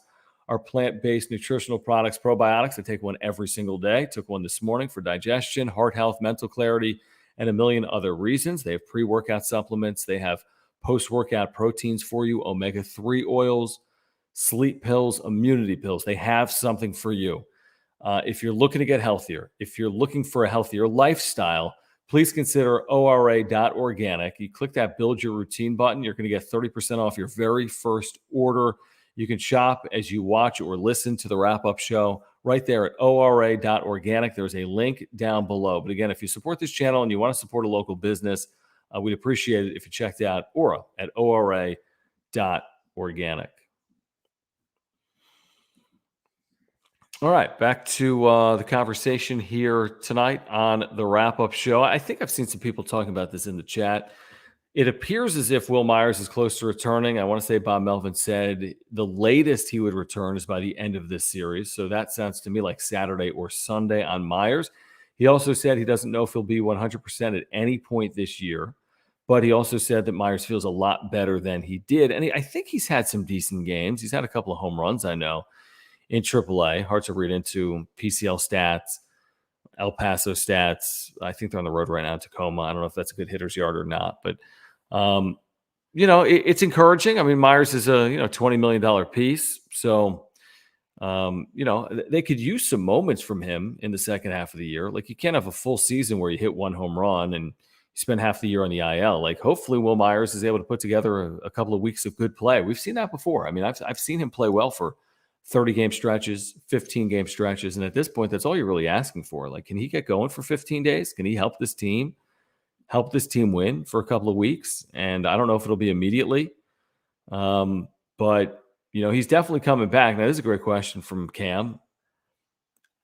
A: are plant-based nutritional products, probiotics. I take one every single day. Took one this morning for digestion, heart health, mental clarity, and a million other reasons. They have pre-workout supplements. They have post-workout proteins for you, omega-3 oils, sleep pills, immunity pills. They have something for you. If you're looking to get healthier, if you're looking for a healthier lifestyle, please consider ORA.organic. You click that Build Your Routine button. You're going to get 30% off your very first order. You can shop as you watch or listen to the wrap-up show right there at ORA.organic. There's a link down below. But again, if you support this channel and you want to support a local business, we'd appreciate it if you checked out Ora at ORA.organic. All right, back to the conversation here tonight on the wrap-up show. I think I've seen some people talking about this in the chat. It appears as if Will Myers is close to returning. I want to say Bob Melvin said the latest he would return is by the end of this series. So that sounds to me like Saturday or Sunday on Myers. He also said he doesn't know if he'll be 100% at any point this year. But he also said that Myers feels a lot better than he did. And I think he's had some decent games. He's had a couple of home runs, I know, in AAA. Hard to read into PCL stats, El Paso stats. I think they're on the road right now in Tacoma. I don't know if that's a good hitter's yard or not. But, it's encouraging. I mean, Myers is a, $20 million piece. So, they could use some moments from him in the second half of the year. Like, you can't have a full season where you hit 1 home run and you spend half the year on the IL. Like, hopefully Will Myers is able to put together a couple of weeks of good play. We've seen that before. I mean, I've seen him play well for 30-game stretches, 15-game stretches. And at this point, that's all you're really asking for. Like, can he get going for 15 days? Can he help this team win for a couple of weeks? And I don't know if it'll be immediately. But, he's definitely coming back. Now, this is a great question from Cam.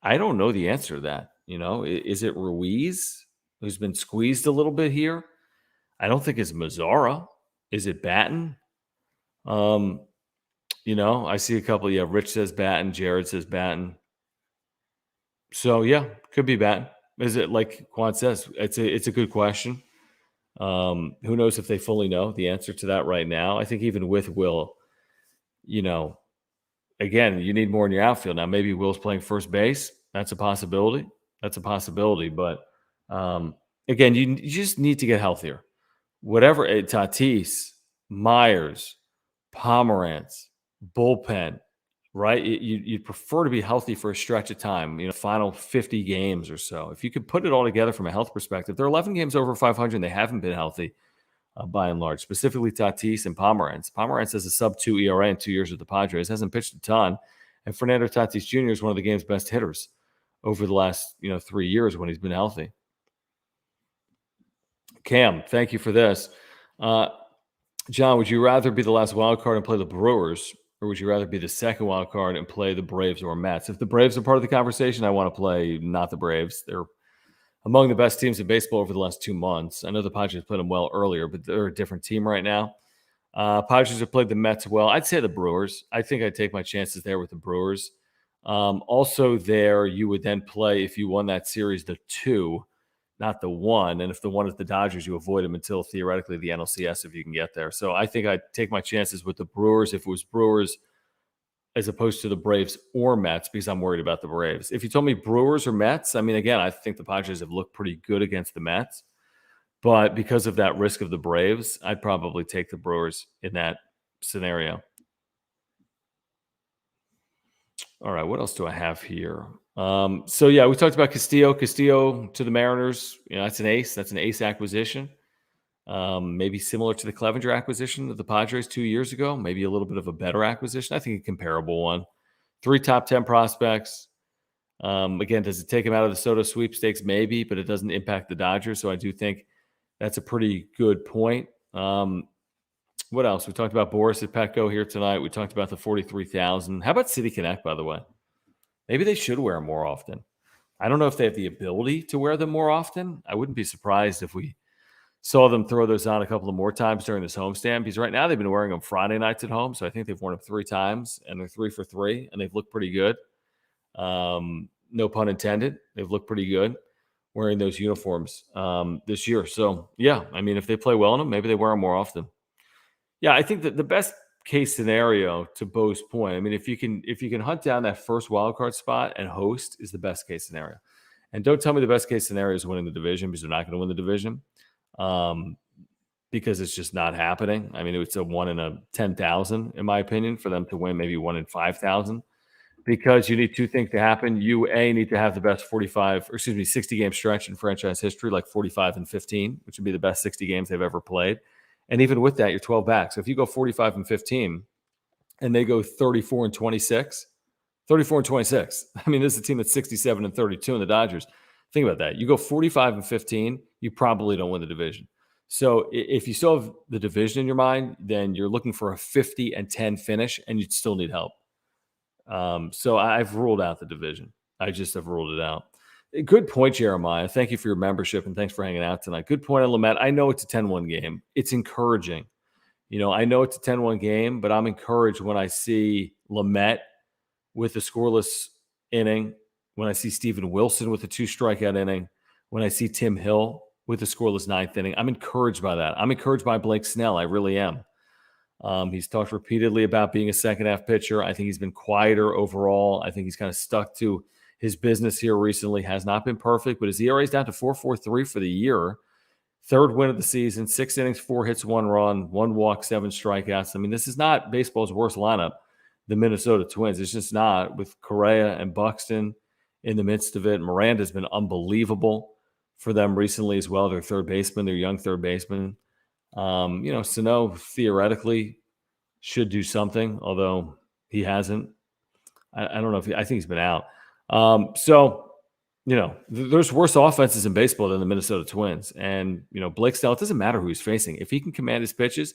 A: I don't know the answer to that. Is it Ruiz who's been squeezed a little bit here? I don't think it's Mazzara. Is it Batten? I see a couple. Yeah, Rich says Batten. Jared says Batten. So, yeah, could be Batten. Is it like Quan says? It's a good question. Who knows if they fully know the answer to that right now? I think even with Will, you know, again, you need more in your outfield. Now, maybe Will's playing first base. That's a possibility. That's a possibility. But again, you just need to get healthier. Whatever, Tatis, Myers, Pomerantz, bullpen, right? You'd prefer to be healthy for a stretch of time, final 50 games or so. If you could put it all together from a health perspective, they're 11 games over 500. And they haven't been healthy by and large, specifically Tatis and Pomerantz. Pomerantz has a sub-2 ERA in 2 years with the Padres, hasn't pitched a ton. And Fernando Tatis Jr. is one of the game's best hitters over the last 3 years when he's been healthy. Cam, thank you for this. John, would you rather be the last wild card and play the Brewers, or would you rather be the second wild card and play the Braves or Mets? If the Braves are part of the conversation, I want to play not the Braves. They're among the best teams in baseball over the last 2 months. I know the Padres played them well earlier, but they're a different team right now. Padres have played the Mets well. I'd say the Brewers. I think I'd take my chances there with the Brewers. Also there, you would then play, if you won that series, the 2, not the 1. And if the 1 is the Dodgers, you avoid them until theoretically the NLCS if you can get there. So I think I'd take my chances with the Brewers if it was Brewers as opposed to the Braves or Mets, because I'm worried about the Braves. If you told me Brewers or Mets, I mean, again, I think the Padres have looked pretty good against the Mets. But because of that risk of the Braves, I'd probably take the Brewers in that scenario. All right, what else do I have here? So yeah, we talked about Castillo. Castillo to the Mariners. That's an ace. That's an ace acquisition. Maybe similar to the Clevenger acquisition of the Padres 2 years ago. Maybe a little bit of a better acquisition. I think a comparable one. 3 top 10 prospects. Again, does it take him out of the Soto sweepstakes? Maybe, but it doesn't impact the Dodgers. So I do think that's a pretty good point. What else? We talked about Boras at Petco here tonight. We talked about the 43,000. How about City Connect, by the way? Maybe they should wear them more often. I don't know if they have the ability to wear them more often. I wouldn't be surprised if we saw them throw those on a couple of more times during this homestand, because right now they've been wearing them Friday nights at home. So I think they've worn them 3 times, and they're 3 for 3, and they've looked pretty good. No pun intended. They've looked pretty good wearing those uniforms this year. So yeah, I mean, if they play well in them, maybe they wear them more often. Yeah, I think that the best case scenario, to Bo's point, I mean, if you can hunt down that first wild card spot and host, is the best case scenario. And don't tell me the best case scenario is winning the division, because they're not going to win the division, because it's just not happening. I mean, it's a 1 in 10,000, in my opinion, for them to win, maybe 1 in 5,000, because you need 2 things to happen. You need to have the best 60 game stretch in franchise history, like 45-15, which would be the best 60 games they've ever played. And even with that, you're 12 back. So if you go 45-15 and they go 34-26, I mean, this is a team that's 67-32 in the Dodgers. Think about that. You go 45-15, you probably don't win the division. So if you still have the division in your mind, then you're looking for a 50-10 finish, and you'd still need help. So I've ruled out the division. I just have ruled it out. Good point, Jeremiah. Thank you for your membership, and thanks for hanging out tonight. Good point on Lamet. I know it's a 10-1 game. It's encouraging. I know it's a 10-1 game, but I'm encouraged when I see Lamet with a scoreless inning, when I see Steven Wilson with a 2 strikeout inning, when I see Tim Hill with a scoreless 9th inning. I'm encouraged by that. I'm encouraged by Blake Snell. I really am. He's talked repeatedly about being a second-half pitcher. I think he's been quieter overall. I think he's kind of stuck to his business here recently. Has not been perfect, but his ERA is down to 4.43 for the year. 3rd win of the season, 6 innings, 4 hits, 1 run, 1 walk, 7 strikeouts. I mean, this is not baseball's worst lineup, the Minnesota Twins. It's just not, with Correa and Buxton in the midst of it. Miranda's been unbelievable for them recently as well. Their third baseman, their young third baseman. Sano theoretically should do something, although he hasn't. I don't know if I think he's been out. There's worse offenses in baseball than the Minnesota Twins. And, Blake Snell, it doesn't matter who he's facing. If he can command his pitches,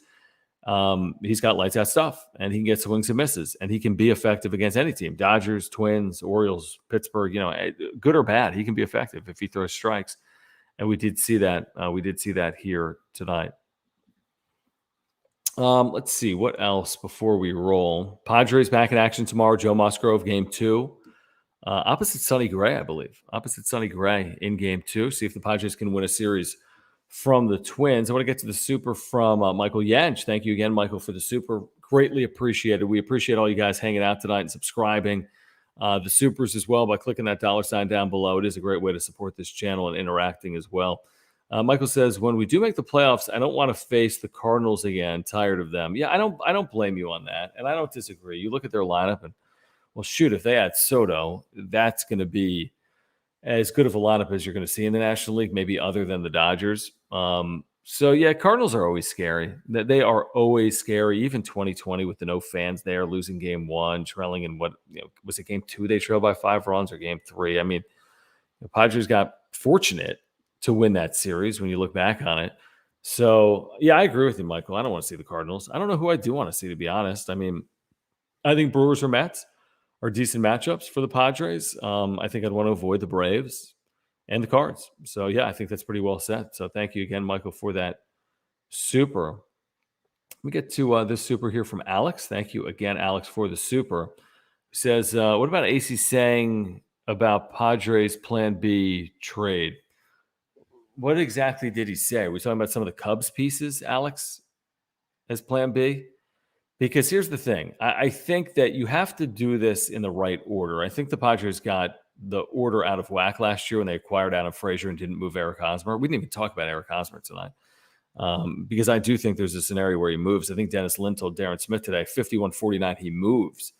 A: he's got lights out stuff, and he can get swings and misses, and he can be effective against any team. Dodgers, Twins, Orioles, Pittsburgh, good or bad, he can be effective if he throws strikes. And we did see that. We did see that here tonight. Let's see what else before we roll. Padres back in action tomorrow. Joe Musgrove, game 2. Opposite Sonny Gray, I believe. Opposite Sonny Gray in game 2. See if the Padres can win a series from the Twins. I want to get to the super from Michael Yench. Thank you again, Michael, for the super. Greatly appreciated. We appreciate all you guys hanging out tonight and subscribing. The supers as well by clicking that $sign down below. It is a great way to support this channel and interacting as well. Michael says, when we do make the playoffs, I don't want to face the Cardinals again. Tired of them. Yeah, I don't blame you on that, and I don't disagree. You look at their lineup, and well, shoot, if they had Soto, that's going to be as good of a lineup as you're going to see in the National League, maybe other than the Dodgers. So yeah, Cardinals are always scary. They are always scary. Even 2020 with the no fans there, losing game 1, trailing in was it game 2? They trailed by 5 runs, or game 3. I mean, the Padres got fortunate to win that series when you look back on it. So yeah, I agree with you, Michael. I don't want to see the Cardinals. I don't know who I do want to see, to be honest. I mean, I think Brewers or Mets are decent matchups for the Padres. I think I'd want to avoid the Braves and the Cards. So yeah, I think that's pretty well set. So thank you again, Michael, for that super. Let me get to this super here from Alex. Thank you again, Alex, for the super. He says, what about AC saying about Padres Plan B trade? What exactly did he say? Are we talking about some of the Cubs pieces, Alex, as Plan B? Because here's the thing. I think that you have to do this in the right order. I think the Padres got the order out of whack last year when they acquired Adam Frazier and didn't move Eric Hosmer. We didn't even talk about Eric Hosmer tonight because I do think there's a scenario where he moves. I think Dennis Lynn told Darren Smith today, 51-49, he moves.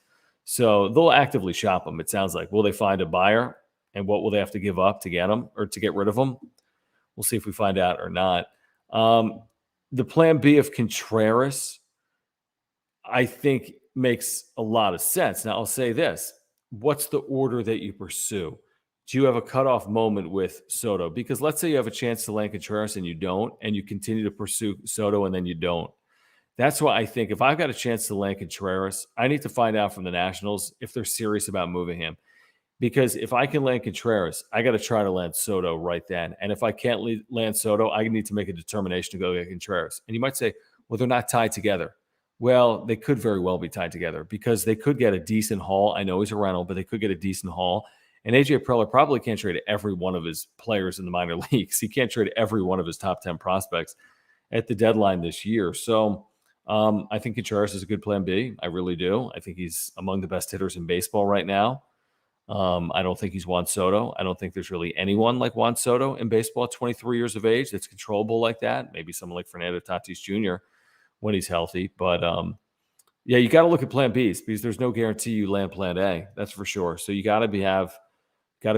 A: So they'll actively shop him, it sounds like. Will they find a buyer? And what will they have to give up to get him or to get rid of him? We'll see if we find out or not. The Plan B of Contreras, I think, makes a lot of sense. Now, I'll say this. What's the order that you pursue? Do you have a cutoff moment with Soto? Because let's say you have a chance to land Contreras and you don't, and you continue to pursue Soto and then you don't. That's why I think if I've got a chance to land Contreras, I need to find out from the Nationals if they're serious about moving him. Because if I can land Contreras, I got to try to land Soto right then. And if I can't land Soto, I need to make a determination to go get Contreras. And you might say, well, they're not tied together. Well, they could very well be tied together because they could get a decent haul. I know he's a rental, but they could get a decent haul. And A.J. Preller probably can't trade every one of his players in the minor leagues. He can't trade every one of his top 10 prospects at the deadline this year. So I think Contreras is a good Plan B. I really do. I think he's among the best hitters in baseball right now. I don't think he's Juan Soto. I don't think there's really anyone like Juan Soto in baseball at 23 years of age that's controllable like that. Maybe someone like Fernando Tatis Jr. when he's healthy. But yeah, you got to look at Plan Bs because there's no guarantee you land Plan A. That's for sure. So you got to be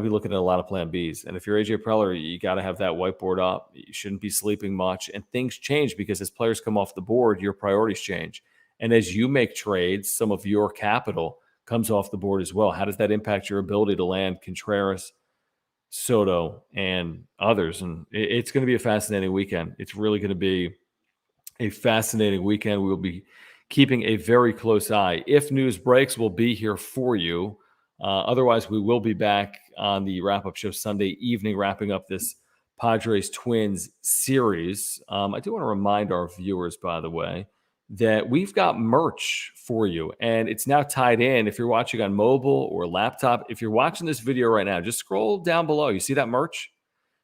A: looking at a lot of Plan Bs. And if you're AJ Preller, you got to have that whiteboard up. You shouldn't be sleeping much. And things change because as players come off the board, your priorities change. And as you make trades, some of your capital comes off the board as well. How does that impact your ability to land Contreras, Soto, and others? And it's going to be a fascinating weekend. It's really going to be a fascinating weekend. We will be keeping a very close eye. If news breaks, we'll be here for you. Otherwise, we will be back on the wrap-up show Sunday evening, wrapping up this Padres-Twins series. I do want to remind our viewers, by the way, that we've got merch for you, and it's now tied in. If you're watching on mobile or laptop, if you're watching this video right now, just scroll down below. You see that merch?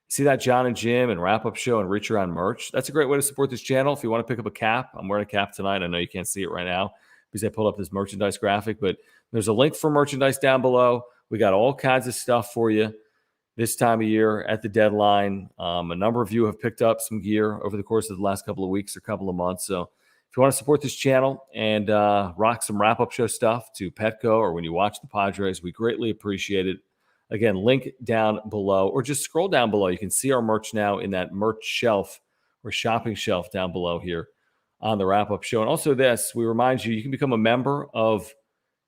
A: See that John and Jim and wrap-up show and Reach Around merch? That's a great way to support this channel. If you want to pick up a cap, I'm wearing a cap tonight. I know you can't see it right now because I pulled up this merchandise graphic, but there's a link for merchandise down below. We got all kinds of stuff for you this time of year at the deadline. A number of you have picked up some gear over the course of the last couple of weeks or couple of months. So if you want to support this channel and rock some wrap-up show stuff to Petco or when you watch the Padres, we greatly appreciate it. Again, link down below or just scroll down below. You can see our merch now in that merch shelf or shopping shelf down below here on the wrap-up show. And also this, we remind you, you can become a member of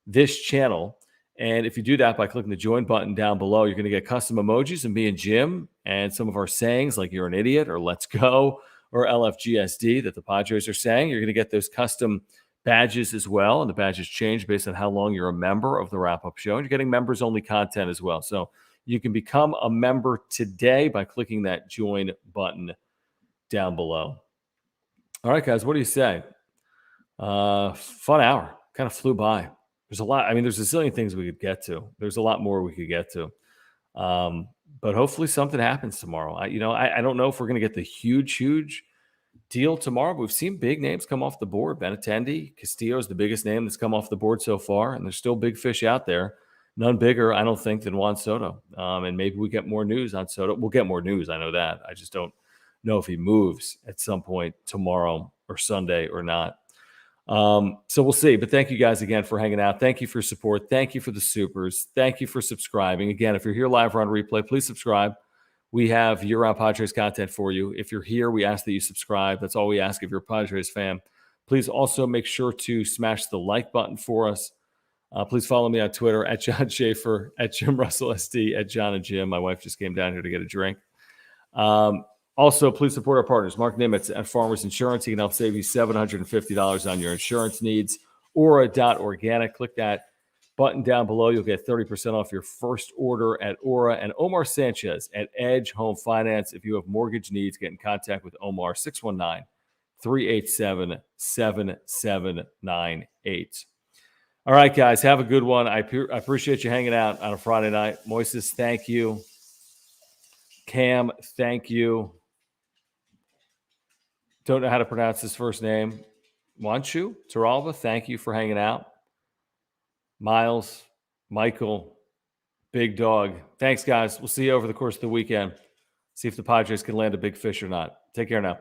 A: this channel. And if you do that by clicking the join button down below, you're going to get custom emojis of me and Jim and some of our sayings like you're an idiot or let's go or LFGSD that the Padres are saying. You're going to get those custom badges as well. And the badges change based on how long you're a member of the wrap-up show. And you're getting members-only content as well. So you can become a member today by clicking that join button down below. All right, guys, what do you say? Fun hour. Kind of flew by. There's a lot. I mean, there's a zillion things we could get to. There's a lot more we could get to. But hopefully something happens tomorrow. I don't know if we're going to get the huge deal tomorrow. But we've seen big names come off the board. Benintendi, Castillo is the biggest name that's come off the board so far, and there's still big fish out there. None bigger, I don't think, than Juan Soto. And maybe we get more news on Soto. We'll get more news. I know that. I just don't know if he moves at some point tomorrow or Sunday or not. So we'll see. But thank you guys again for hanging out. Thank you for your support. Thank you for the supers. Thank you for subscribing. Again, if you're here live or on replay, please subscribe. We have year-round Padres content for you. If you're here, we ask that you subscribe. That's all we ask if you're a Padres fan. Please also make sure to smash the like button for us. Please follow me on Twitter at John Schaefer, at Jim Russell SD, at John and Jim. My wife just came down here to get a drink. Also, please support our partners. Mark Nimitz at Farmers Insurance. He can help save you $750 on your insurance needs. Aura.organic. Click that button down below. You'll get 30% off your first order at Aura. And Omar Sanchez at Edge Home Finance. If you have mortgage needs, get in contact with Omar, 619-387-7798. All right, guys, have a good one. I appreciate you hanging out on a Friday night. Moises, thank you. Cam, thank you. Don't know how to pronounce his first name. Wanshu Taralva, thank you for hanging out. Miles, Michael, Big Dog. Thanks, guys. We'll see you over the course of the weekend. See if the Padres can land a big fish or not. Take care now.